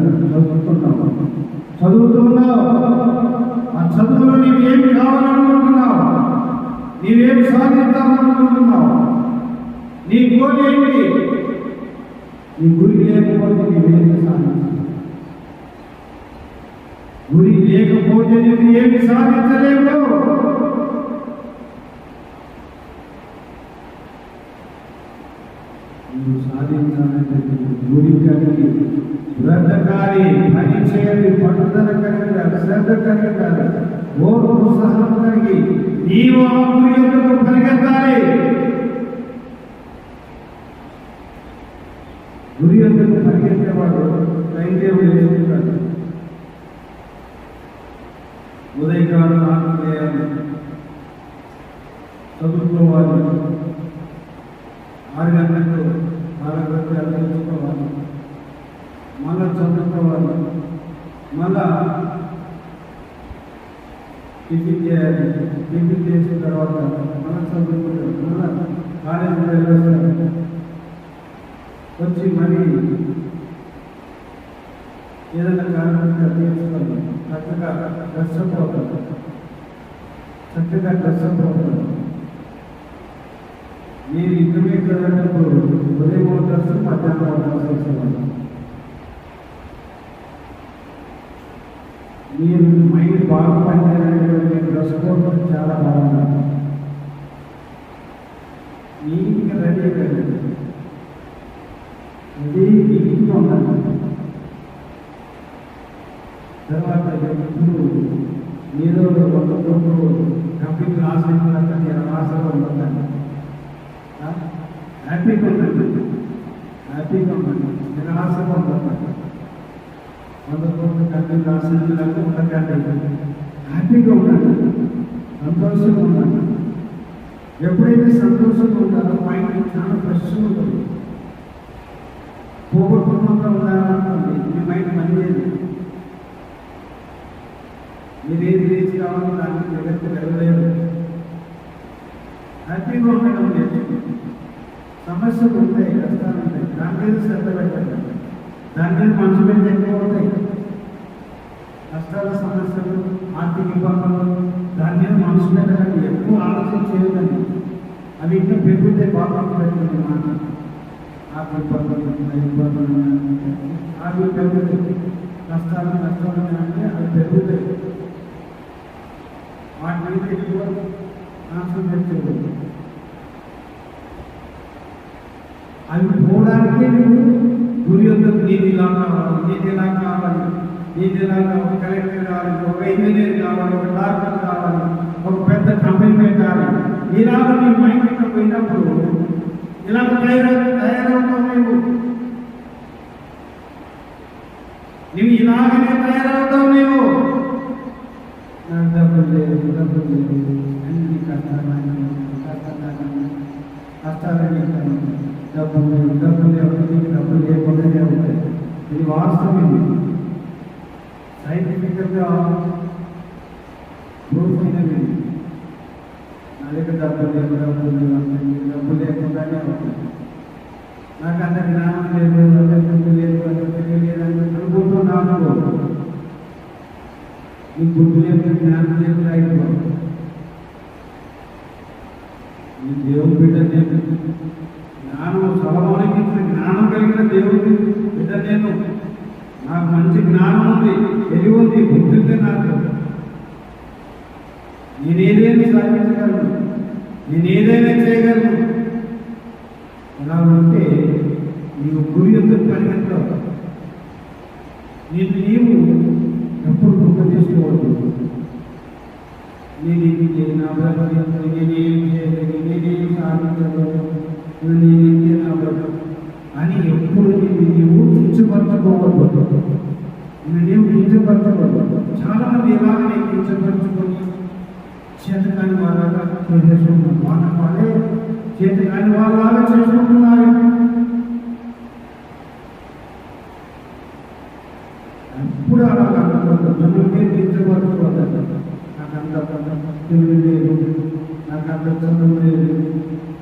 Speaker 1: చదువుతున్నావు. ఆ చదువులో నీవేమి కావాలనుకుంటున్నావు, నీవేమి సాధిద్దామనుకుంటున్నావు, నీ గోల్ ఏంటి? నీ గురి లేకపోతే నీవేమి సాధించాలి? గురి లేకపోతే నువ్వు ఏమి సాధించలేవు. నువ్వు సాధించాలంటే గురి కలిగి, బ్రతకాలి, పని చేయాలి, పట్టుదల కలిగి, శ్రద్ధ కలిగి, ఓర్పు సహనం కలిగి నీవు ఆ గురి ఎందుకు పరిగెత్తాలి. గురి ఎందుకు పరిగెత్తేవాడు ధైర్యం చేసుకుంటాడు. ఉదయకాలం ఆటలు చేయాలి, చదువుకోవాలి, 6 గంటలకు 4 గంటలు తెలుసుకోవాలి, మళ్ళా చదువుకోవాలి, మళ్ళా టిఫిన్ చేయాలి, టిఫిన్ చేసిన తర్వాత మళ్ళీ చదువుకుంటారు, మళ్ళా కాలేజీలో వెళ్ళొస్తారు, వచ్చి మళ్ళీ ఏదైనా కారణంగా తీర్చుకోవాలి, చక్కగా డ్రెస్ అవుతారు. మీరు ఇంటర్మీడియట్ వెళ్ళినప్పుడు ఉదయం డ్రెస్, మధ్యాహ్నం డ్రెస్ వేసేవాళ్ళు. మీరు మైండ్ బాగా పనిచేయాలంటే డ్రెస్ కోడ్ చాలా బాగుంటుంది. రెడీగా ఇది ఇంట్లో ఉండాలి. తర్వాత ఇప్పుడు ఏదో ఒక కంపెనీ రాసినట్టు నేను రాసలో ఉంటాను. హ్యాపీగా ఉండండి, హ్యాపీగా ఉండండి, నిరాశగా ఉంటాను. 100 కోట్ల కంపెనీ రాసినట్టు ఉండకండి, హ్యాపీగా ఉండండి, సంతోషంగా ఉండండి. ఎప్పుడైతే సంతోషంగా ఉంటారో మైండ్ చాలా ఫ్రెష్గా ఉంటుంది. పోగొట్టుకుంటూ ఉండాలనుకోండి మీ మైండ్ పనిచేయదు. మీరు ఏది లేచి కావాలో దానికి జగత్తు వెళ్ళలేదు. హ్యాపీగా ఉండడం లేదు. సమస్యలు ఉంటాయి, కష్టాలు ఉంటాయి, దాని మీద శ్రద్ధ పెట్టండి. దాని మీద మనసు మీద ఎక్కువ ఉంటాయి. కష్టాల సమస్యలు, ఆర్థిక ఇబ్బందులు, దాని మీద మనసు పెట్టకండి, ఎక్కువ ఆలోచన చేయదండి. అవి ఇంకా పెరిగితే బాగా పెట్టండి. మాట ఆర్థిక ఇబ్బందులు అవి పెరుగుతాయి. కష్టాలు అంటే అవి పెరుగుతాయి. వాటి మీద ఎక్కువ కాన్సన్ట్రేట్ చేయదు. అవి పోవడానికే నువ్వు గురి వద్దకు నీది ఇలా కావాలి, నీది ఇలా కావాలి, నీది ఇలా కావాలి, కలెక్టర్ కావాలి, ఒక ఇంజనీర్ కావాలి, ఒక డాక్టర్ కావాలి, ఒక పెద్ద కంపెనీ పెట్టాలి. ఇలాగ నీ మైండ్ ఇక్కడ పోయినప్పుడు ఇలాగ తయారవుతావు. నువ్వు ఇలాగనే తయారవుతావు. నువ్వు డబ్బులు లేదు, డబ్బులు లేదు, అన్ని కష్టాలని డబ్బులు లేదు, డబ్బులు లేవు, డబ్బులు లేకుండా ఉంటాయి. ఇది వాస్తవం. ఇది సైంటిఫిక్గా ప్రూఫ్ అయినది. నా దగ్గర డబ్బులు లేవు, డబ్బులు లేకుండానే ఉంటాయి. నాకు అంత జ్ఞానం లేదు, అంత బుద్ధి లేదు, అంత తెలియలేదు అని అనుకుంటున్నాను. ఈ బుద్ధి లేదు, జ్ఞానం లేదు అయిపోతుంది. ఈ దేవుని బిడ్డ నేను జ్ఞానం సలమానికి జ్ఞానం కలిగిన దేవుని బిడ్డ నేను. నాకు మంచి జ్ఞానం ఉంది, తెలివి ఉంది, బుద్ధి ఉంది. నాకు నేనేదైనా సాధించగలను, నేనేదైనా చేయగలను. అలా ఉంటే నీవు గురి ఎందుకు పరిగెత్తావు. నీవు ఎప్పుడు గొప్ప చేసుకోవద్దు. నేను ఇది చేయను, నేనేం చేయలేదు, నేనేం సాధించలేదు, నేనేం చేయలేదు అని ఎప్పుడు నీవు కించపరచుకోవద్దు. నీవు కించపరచకూడదు. చాలా మంది ఎలాగనే కించపరచుకొని చేతకాని వాళ్ళగా చేసేసుకుంటున్నారు. వాళ్ళే చేతకాని వాళ్ళలాగా చేసుకుంటున్నారు. ఎప్పుడు అలా కాకూడదు. నన్నుకే కించపరచుకోవద్దు. నాకంత తెలివి లేదు, నాకంత చదువు లేదు,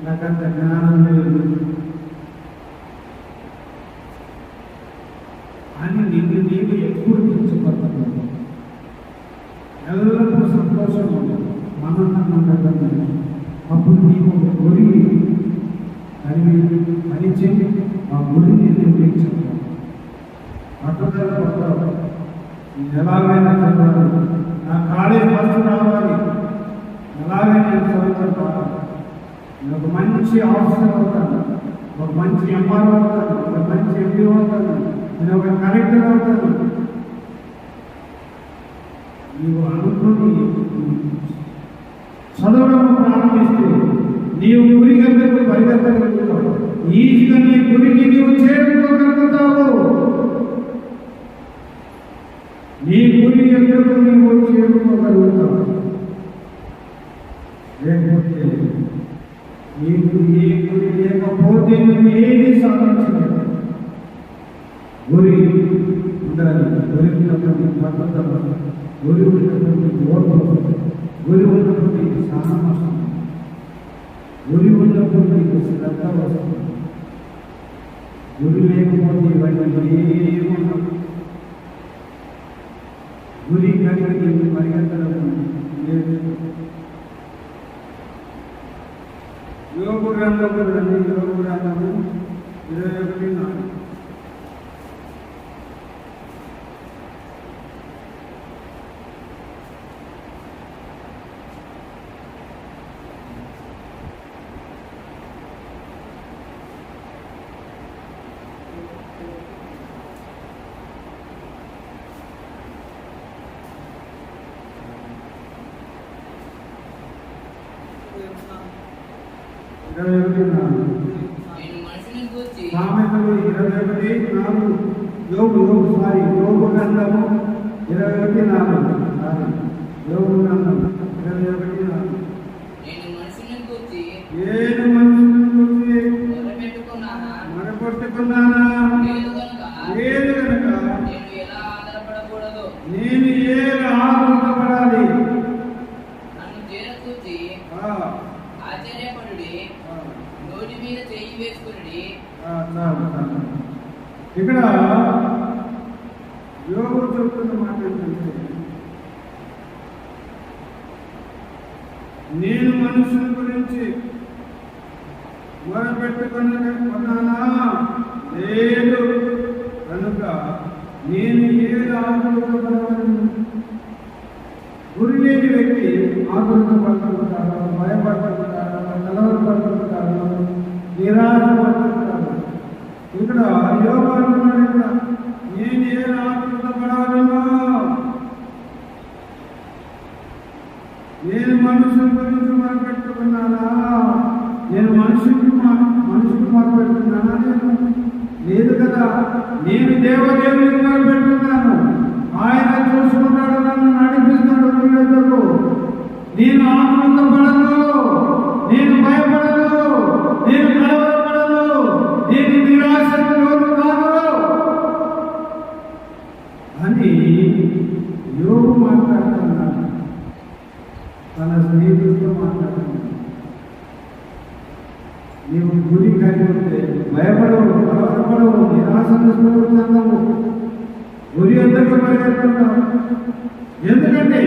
Speaker 1: నాకంత జ్ఞానం లేదు అని నిన్ను నీవు ఎప్పుడు కించపరచకూడదు. ఎల్లప్పుడూ సంతోషంగా ఉంటుంది. మనల్ని అప్పుడు నీకు ఒక గురి అని చెప్పి ఆ గురిని నిర్వహించాలి. పట్టుదల పడతావు. ఎలాగైనా చదవాలి, నా కాలేజ్ ఫస్ట్ రావాలి, ఎలాగైనా చదువుతాను, నేను ఒక మంచి ఆఫీసర్ అవుతాను, ఒక మంచి ఎంఆర్ఓ అవుతాను, ఒక మంచి ఎంపీఓ అవుతాను, నేను ఒక కలెక్టర్ అవుతాను. నీవు అనుకుని చదవడం ప్రారంభిస్తే నీవు గురి గంటకు పరిగెత్తగలుగుతావు. ఈజీగా నీ గురికి నీవు చేరుకోగలుగుతావు. నీ గురి గంటకు నీవు చేరుకోగలుగుతావు. లేకపోతే నీకు ఏ గురి లేకపోతే నువ్వు ఏది సాధించలేదు. గురి ఉండాలి. గురి ఉన్నటువంటి పద్ధత, గురి ఉన్నటువంటి ఓర్పు, గురి ఉన్నటువంటి సహనం వస్తుంది, గురి ఉన్నటువంటి శ్రద్ధ వస్తుంది. గురి లేకపోతే ఇవన్నీ ఏమన్నా గురి కలిగి పరిగెత్తడం లేదు. యోగ గ్రంథము 21:4.
Speaker 2: నేను మనుషుని గూర్చి
Speaker 1: సామెతలు 21:4 యోగు గ్రంథము 21:4 యోగు గ్రంథం 21:4
Speaker 2: నేను మనుషుని గూర్చి
Speaker 1: మొరపెట్టుకున్నానా లేదు గనుక
Speaker 2: నేను ఎలా ఆధారపడకూడదు.
Speaker 1: నేను ఎలా ఆధారపడాలి.
Speaker 2: నన్ను చేరచూచి ఆశ్చర్యపడుడి, నోటి మీద చెయ్యి వేసుకుని.
Speaker 1: ఇక్కడ యోగు చెప్తున్న మాట ఏంటంటే, నేను మనుషుల గురించి మొరపెట్టుకున్నానా లేదు కనుక నేను ఏది ఆకులపడవలను. గురి లేని వ్యక్తి ఆకులతో పడుతుంటాడు, భయపడుతుంటాడు, కలవరపడుతుంటాడు, నిరాశ పడుతుంటాడు. ఇక్కడ యోగా అంటున్నాడు, ఇక్కడ నేను ఏది ఆకులపడవలను. నేను మనుషుల గురించి మొరపెట్టుకున్నానా, నేను మనుషులకు మొరపెట్టుకున్నానా లేదు కదా. నేను దేవదేవునికి మొరపెట్టుకున్నాను, ఆయన చూసుకుంటాడు, నన్ను నడిపిస్తాడు. నేను ఆనందపడను, నేను భయపడను, నేను కలవరపడను, నేను నిరాశకు లోను కాను అని యోగు మాట్లాడుతున్నాడు. తన స్నేహితులతో మాట్లాడుతున్నాడు. నీవు గురి కలిగి ఉంటే భయపడవు, కలవరపడవు, నిరాశను చెందవు, గురి అంతకు పరిగెత్తుంటావు. ఎందుకంటే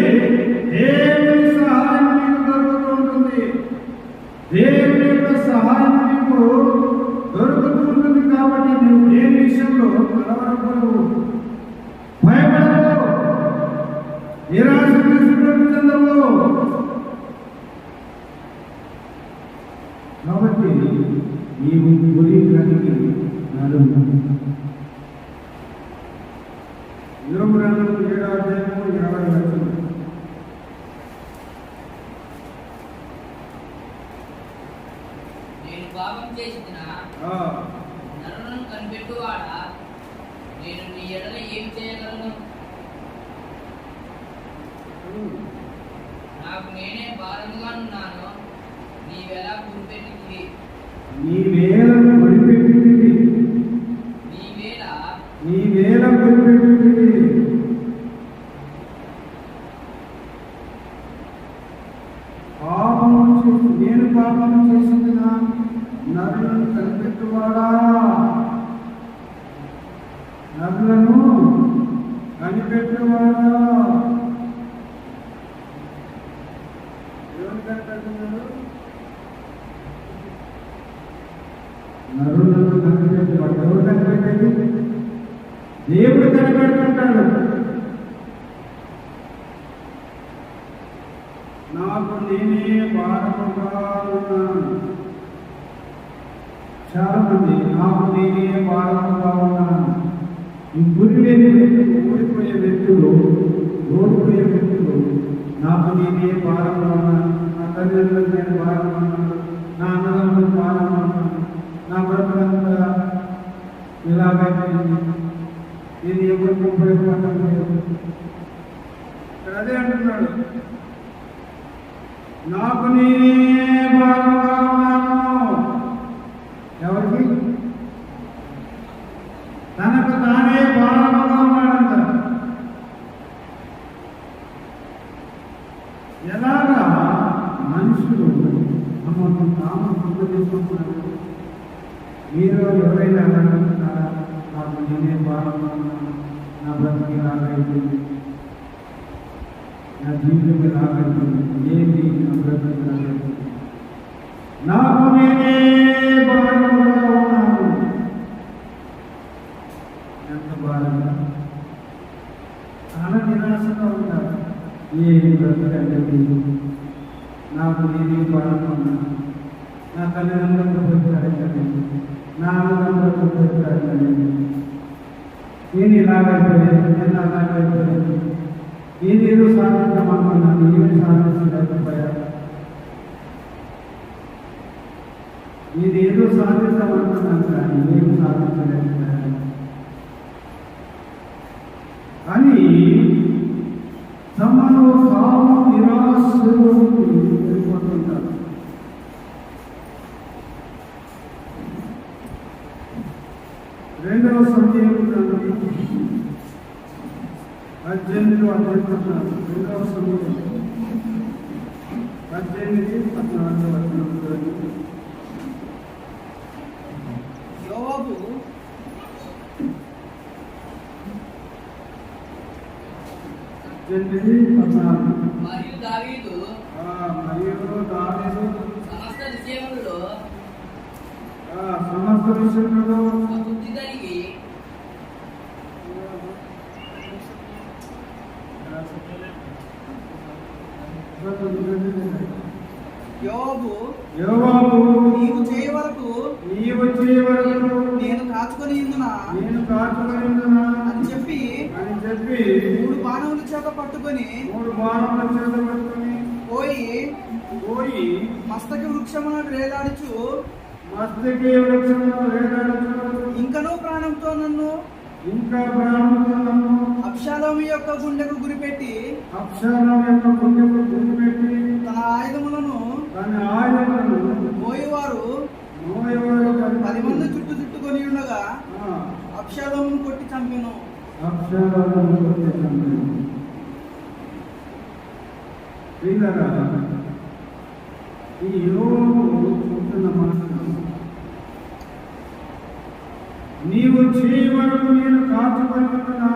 Speaker 1: దేవుని సహాయం నీకు దొరుకుతూ ఉంటుంది. దేవుని యొక్క సహాయం నీకు దొరుకుతూ ఉంటుంది. కాబట్టి నువ్వు దేని విషయంలో కలవరపడవు, భయపడవు, నిరాశకు చెందవు. కాబట్టి నీవు గురి కలిగి నడుము. యోగు గ్రంథం 7:20.
Speaker 2: నేను పాపం చేసిన నరులను కనిపెట్టువాడా, నేను నీ ఎడల ఏం చేయగలను? నాకు నేనే భారముగా ఉన్నాను, నీవెలా గురిపెట్టింది.
Speaker 1: నీవేళ గురిపెట్టింది. నేను పాపం చేసిన నరులను కనిపెట్టువాడా, నరులను కనిపెట్టువాడా. ఎవరు కనిపెడుతున్నాడు? నరులను కనిపెట్టువాడు. ఎవరు కనిపెట్టేది? దేవుడు కనిపెడుతుంటాడు. నాకు నేనే భారముగా ఉన్నాను. చాలా మంది నాకు నేనే భారముగా ఉన్నాను. ఈ గురి లేని వ్యక్తులు, ఓడిపోయే వ్యక్తులు, ఓడిపోయే వ్యక్తులు నాకు నేనే భారంగా ఉన్నాను, నా తల్లిదండ్రులకు నేను భారంగా ఉన్నాను, నా అన్నదమ్ములకు భారంగా ఉన్నాను, నా బ్రతుకంతా ఇలాగైపోయింది, నేను ఎవరికి ఉపయోగపడటం లేదు. ఇక్కడ అదే అంటున్నాడు, నాకు నేనే భారంగా ఉన్నాను. ఎవరికి? తనకు తానే భారంగా ఉన్నాడంట. ఎలాగా మనుషులు తమకు తాము సంపాదించుకుంటున్నారు. మీరు ఎవరైనా అనుకుంటున్నారా? నాకు నేనే భారంగా ఉన్నాను, నా బ్రతికి రాగైతుంది, నా జీవితం రాగైతుంది, ఏంటి నా బ్రతికి రాగైతుంది, నాకు నేనే భారంగా ఉన్నాను. ఎంత భారంగా, చాలా నిరాశగా ఉంటారు. ఏమి బ్రతకండి, నాకు నేనే భారంగా ఉన్నాను, నా తల్లిదండ్రులకు పెట్టాడండి, నా అన్నదమ్ములకు పెట్టాడండి, నేను ఇలాగైపోయాను, నేను అలాగైపోయాను, నేనేదో సాధించమనుకున్నాను, ఏమి సాధించలేకపోయాను, కానీ ఏం సాధించలేకపోయాను. కానీ తమలో తాము నిరాశలో వెళ్ళిపోతుంటారు. రెండవ సమయం 18 అధ్యాయం 2వ సమయం 18-14 వచనాలు.
Speaker 3: యోవాబు
Speaker 2: మరియు దావీదు సమస్త విషయములలో బుద్ధి కలిగి
Speaker 3: యోవాబు నీవు చేయ వరకు నేను కాచుకొని అని చెప్పి 3 బాణముల చేత పట్టుకొని పోయి మస్తకి వృక్షమును వేలాడుచు ఇంకనూ ప్రాణంతో నన్ను అబ్షాలోము యొక్క గుండెకు గురిపెట్టి తన ఆయుధములను మోయేవారు 10 మంది చుట్టుకొని ఉండగా అబ్షాలోమును కొట్టి చంపెను.
Speaker 1: ఈ యోబు చెప్తున్న మాటలు, నీవు చేయ వరకు నేను కాచుకుంటున్నా,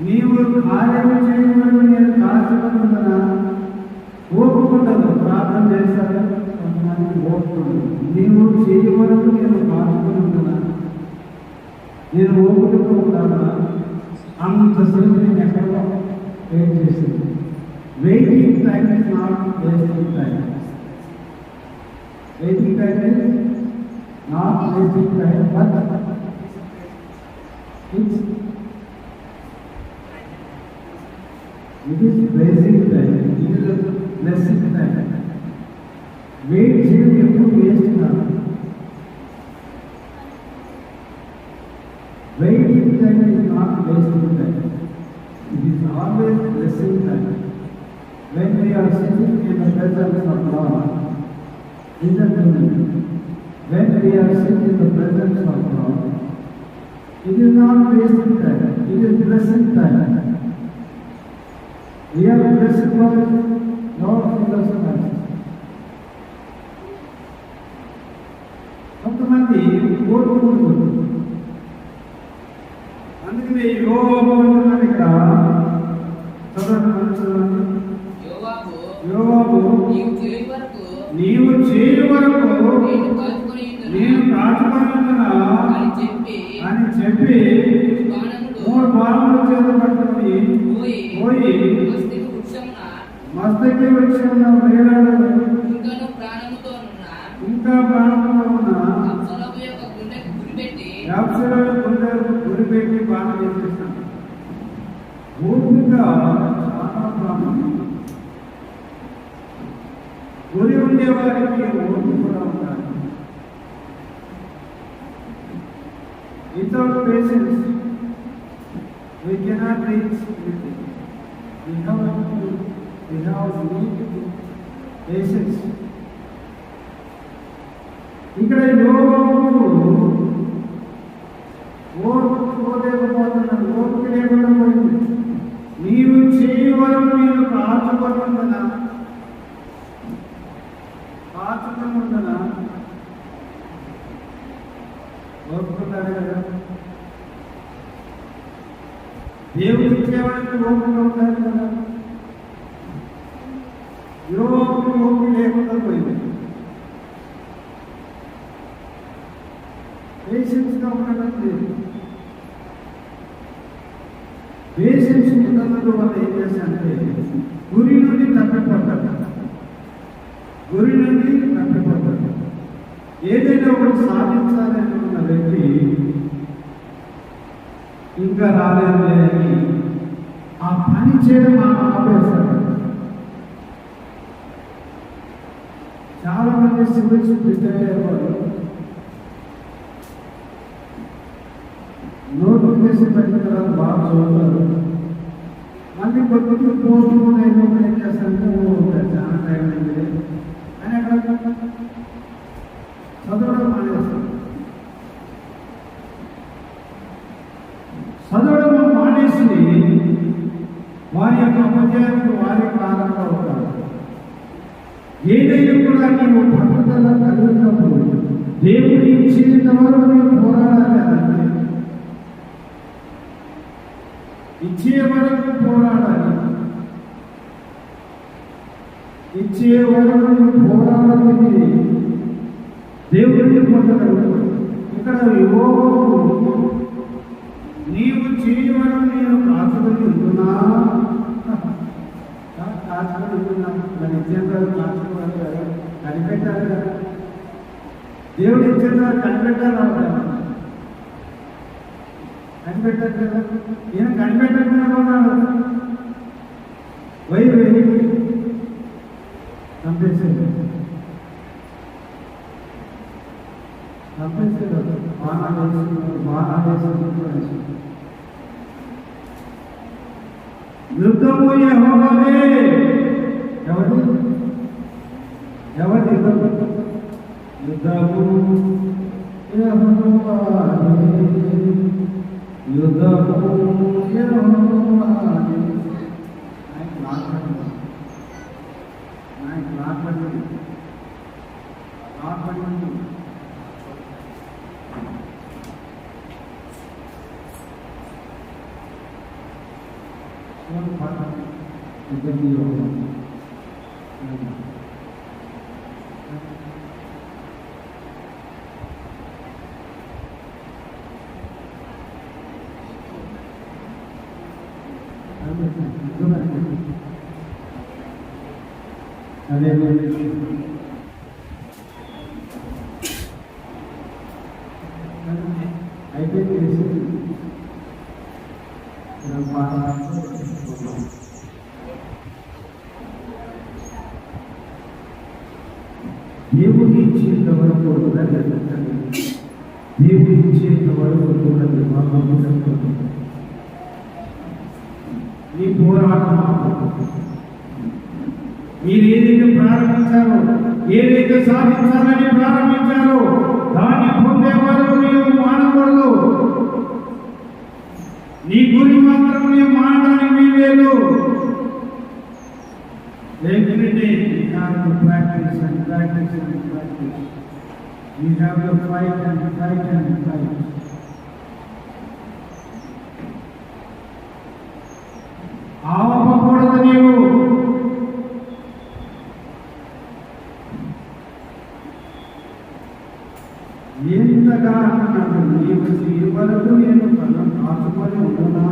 Speaker 1: నీవు కార్యం చేయ వరకు నేను కాచుకుంటున్నా. ఓపుకుండదు, ప్రార్థన చేశారు, ఓపుకుండదు. నీవు చేయ వరకు నేను కాచుకుంటున్నా, నేను ఓపుకుంటూ ఉంటానా? అంతసేపు నేను ఎక్కడో వెయిట్ చేసింది. Waiting time is not wasting time. Waiting time is not wasting time, but it is blessing time. It is a blessing time. Wait చేయడం ఎప్పుడు వేస్ట్ కాదు. Waiting time is not wasting time. It is always blessing time. When we are sitting in the presence of God, listen to me. When we are sitting in the presence of God, it is not wasting time, it is blessing time. We are blessed by Lord Jesus Christ. కొంతమంది కోరుకుంటుంది. అందుకని యోబు అంటున్నాడు ఇక్కడ, యోబు నీవు చేయ వరకు నేను కాచుకున్నా అని చెప్పి 3 బాణముల చేత పట్టుకొని పోయి మస్తకి వృక్షమున వేలాడు ఇంకా ప్రాణంతో ఉన్న అబ్షాలోము గుండెకు గురిపెట్టి బాణం వేసేస్తాను. ఓపిక చాలా ప్రాణం. గురి ఉండేవారికి ఓపిక కూడా ఉండాలి. Without patience, we cannot reach anything. We have patience. ఇక్కడ యోబు ఓర్పుకోలేకపోతున్నాడు, ఓర్పు లేకుండా పోయింది. నీవు చేయ వరకు నేను కాచుకుంటున్నా, ఓర్పుకుంటాడు కదా. దేవుడు ఇచ్చేవాడికి ఓపిక ఉంటారు కదా. యోబుకి ఓపిక లేకుండా పోయింది. పేషెన్స్గా ఉండడం లేదు. పేషెన్స్ ఉన్నందుకు వాళ్ళు ఏం చేస్తారంటే గురి నుండి తప్పిపోతారు. ఏదైనా ఒకటి సాధించాలనుకున్న వ్యక్తి ఇంకా రాలేదు అని ఆ పని చేయడం ఆపేస్తారు. చాలా మంది సివిల్స్ ప్రిపేర్ అయ్యేవారు
Speaker 3: నోటిఫికేషన్ పెట్టిన తర్వాత బాగా చదువుతారు. మళ్ళీ కొద్దిగా పోస్ట్ పోన్ అయినప్పుడు ఏం చేస్తారంటే చాలా టైం అయింది అని అక్కడ చదవడం మానేస్తారు. చదవడం మానేసి వారి యొక్క అపజయానికి వారి కారణంగా ఉంటారు. ఏదైనా కూడా నీవు పట్టుదల కలిగినప్పుడు దేవుడు ఇచ్చేంత వరకు నీవు పోరాడాలి. అంటే ఇచ్చే వరకు పోరాడాలి. ఇచ్చే వరకు నువ్వు పోరాడాలి. దేవుడిని పొందగలవు. ఇక్కడ నీవు చేయవరం నేను కాచుకొని ఉంటున్నా కాచుకొని ఉంటున్నా మరి ఇచ్చేందుకు కాచుకోవాలి కనిపెట్టాలి కదా. దేవుడు ఇచ్చేందుకు కనిపెట్టాలి కనిపెట్టారు కదా. ఈయన కనిపెట్టకుండా ఉన్నాడు. చంపేసేది యుద్ధము యెహోవాదే. ఎవరు ఎవరి యుద్ధము యెహోవాదే. యుద్ధము యెహోవాదే. అదే అయితే దేవుడు ఇచ్చేంత వరకు దేవుడు ఇచ్చేంత వరకు ఈ పోరాటం మీరు ఏదైతే ప్రారంభించారో, ఏదైతే సాధించాలని ప్రారంభించారో దాన్ని పొందే వరకు నీవు మానకూడదు. నీ గురి మాత్రం నీవు మానడానికి వీలేదు. Every day we have to practice and practice and practice. We have to fight and fight and fight. ఆపకూడదు నీవు. ఎంతగా అన్నాడు, నీవు ఈ వరకు నేను కన్నం కాచుకొని ఉంటున్నా.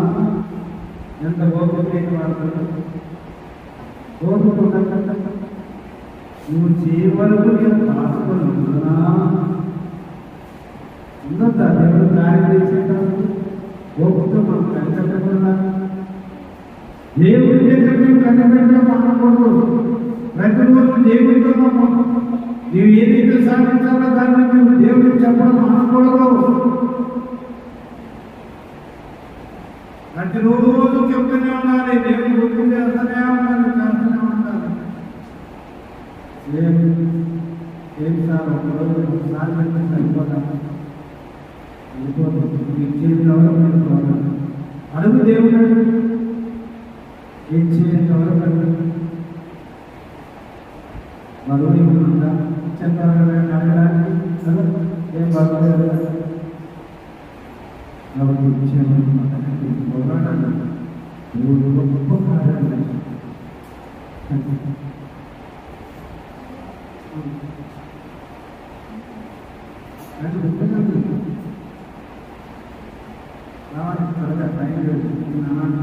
Speaker 3: ఎంత ఓపిక వాడతాడు. నువ్వు చేయవరకు నేను కాచుకొని ఉంటున్నా. ఉండొద్దా దేవుడు కార్యం చేసేటప్పుడు ఓపిక మనం కనిపెట్టకుండా దేవుడి దగ్గర మేము కనిపెట్టడం అనకూడదు. ప్రతిరోజు దేవుడితో నీవు ఏదైతే సాధించాలో దాన్ని మేము దేవుడికి చెప్పడం అనకూడదు. ప్రతిరోజు చెప్తూనే ఉండాలి. దేవుని గుర్తు చేస్తూనే ఉండాలి, చేస్తూనే ఉండాలి. ఏం సార్ ఒకరోజు ఒకసారి పెట్టి సరిపోతాను ఇచ్చేంతవరకు వెళ్ళిపోతాను. అడుగు దేవుడు ఇచ్చేంతవరకు మరొక అడగడానికి ఏం బాగోలేదు కాబట్టి ఇచ్చేవాళ్ళు పోరాడాలి. గొప్ప కార్యాలు అది గొప్పది. రావాలి త్వరగా టైం లేదు. నాన్న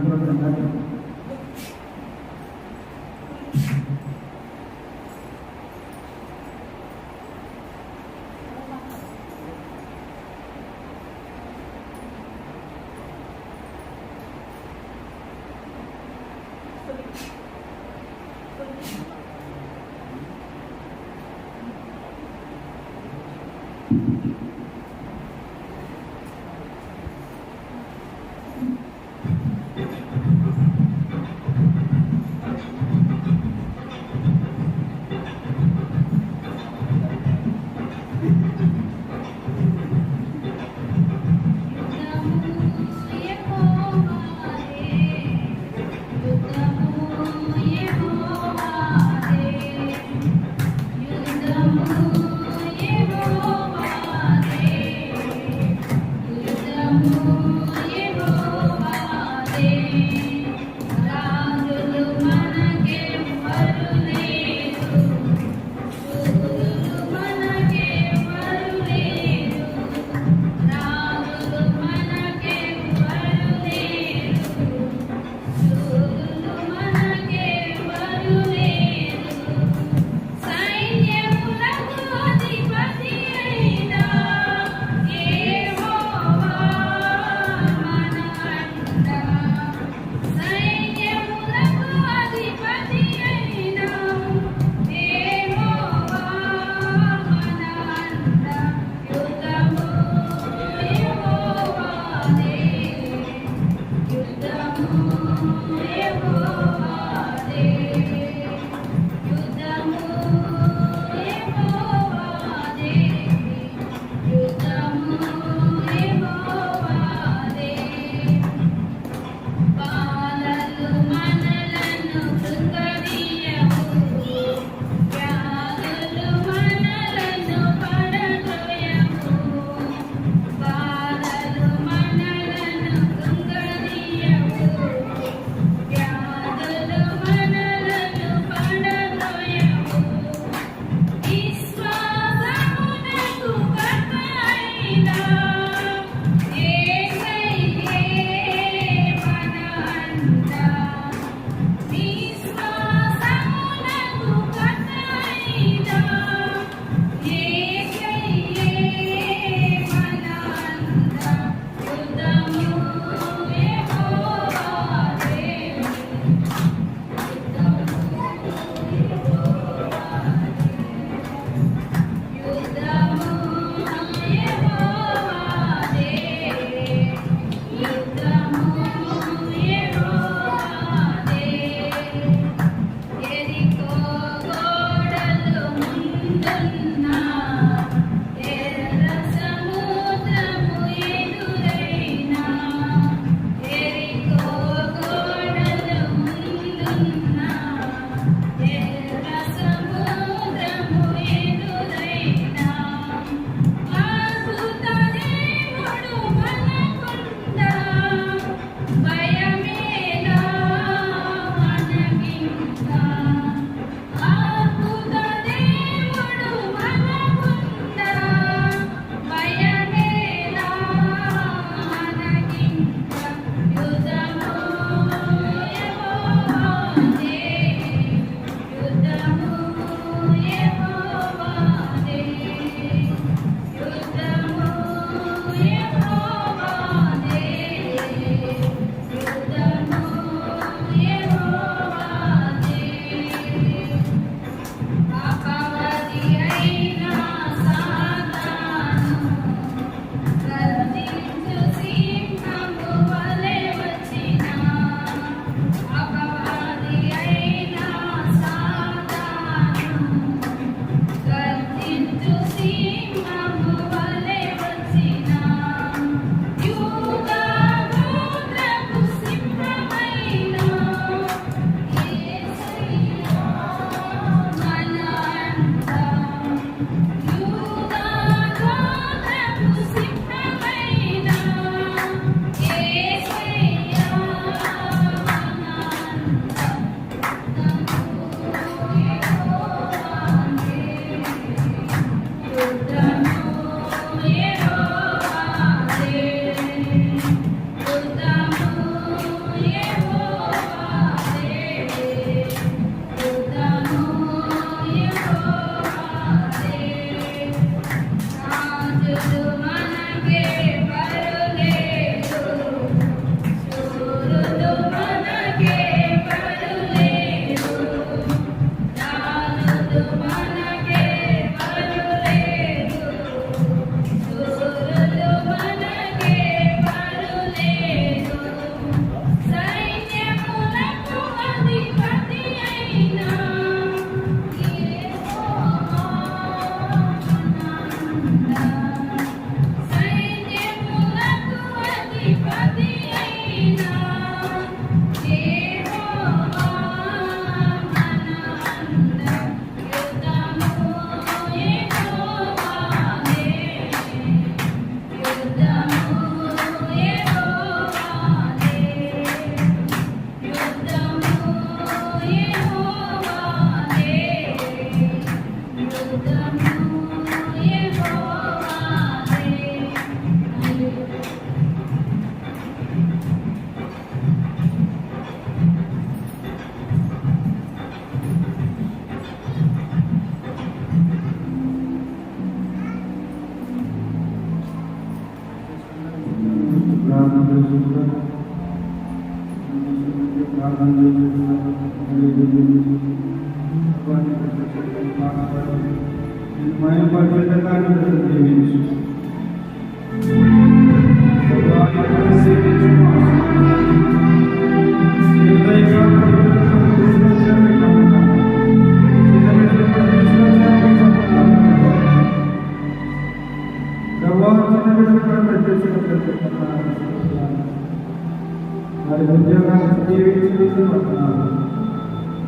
Speaker 3: వారి ఉద్యోగాన్ని జీవించుకుంటున్నాను.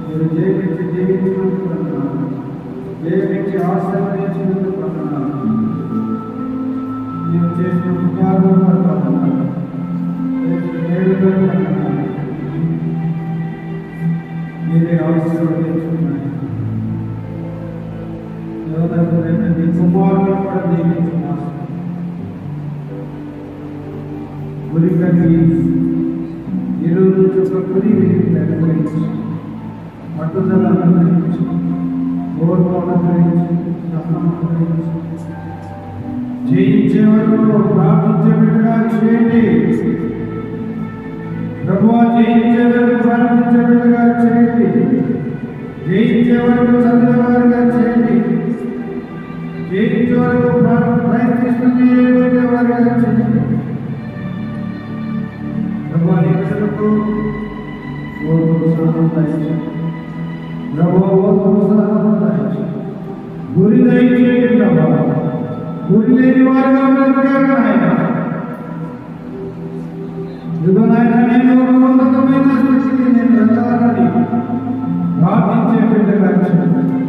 Speaker 3: మీరు జీవించి జీవించుకుంటున్నాను. జీవించి ఆశీర్వదించుకుంటున్నాను. మీరు చేసిన ఉపకారం పడుతున్నాను. మీరే ఆశీర్వదించుకున్నాను. మీ కుమారులను కూడా జీవించున్నాను. గురికని ఈరోజు ఒక గురి అనుగ్రహించి పట్టుదల అనుగ్రహించి ఓర్పు అనుగ్రహించి సహనం అనుగ్రహించి జయించే వరకు ప్రార్థించే బిడ్డగా చేయండి. ప్రభువా జయించే వరకు ప్రార్థించే బిడ్డగా చేయండి. జయించే వరకు చదివేవారుగా చేయండి. జయించే వరకు ప్రయత్నిస్తున్న వారుగా చేయండి. ప్రభువాని ప్రజలకు ఓర్పు సహనం దయచేయండి. ప్రభువా ఓర్పు సహనం దయచేయండి. గురి దయచేయండి ప్రభువా. గురి లేని వారుగా బ్రతకారు ఆయన. ఇదిగో నాయన నేను ఒక ఉన్నతమైన స్థితికి నేను వెళ్ళాలని ప్రార్థించే బిడ్డగా చేయండి.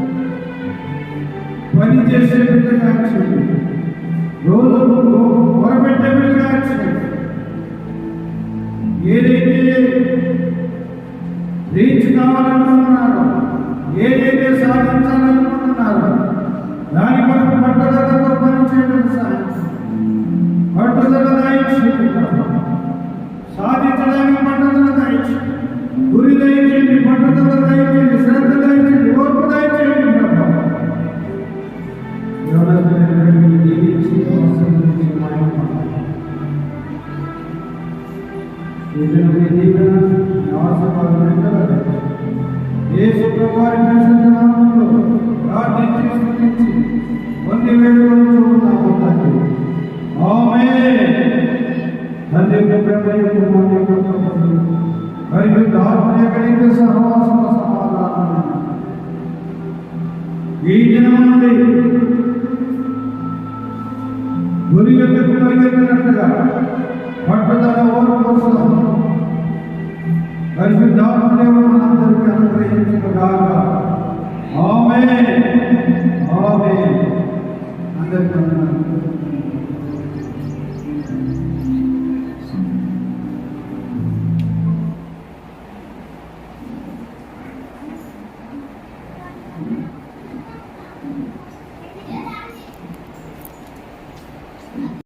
Speaker 3: పని చేసే బిడ్డగా చేయండి. రోజు మొరపెట్టే బిడ్డగా చేయండి. ఏదైతే రీచ్ కావాలనుకుంటున్నారో, ఏదైతే సాధించాలనుకుంటున్నారో దాని కొరకు పట్టుదలతో పనిచేయడం సాధించాలి. పట్టుదల దయచేయండి. సాధించడానికి పట్టుదల దయచేయండి. గురి దయచేయండి. పట్టుదల దయచేయండి. శ్రద్ధ దయచేయండి. ఓర్పు దయచేయండి. జీవించి యేసు ప్రభువారి పరిశుద్ధ నామములో ప్రార్థించి స్తుతించి వంది వేడుకొనుచున్నాము తండ్రి. ఆమేన్. తండ్రి ప్రేమయు కుమారుని కృపయు పరిశుద్ధ ఆత్మయు సహవాసము సమాధానము ఈ దినం నుండి గురి యొద్దకు పరిగెత్తినట్లుగా పట్టుదల ఓర్పు సహనం పరిశుద్ధాత్మదేవుడు మనందరికీ అనుగ్రహించుగాక. ఆమేన్. ఆమేన్. అందరికీ వందనాలు.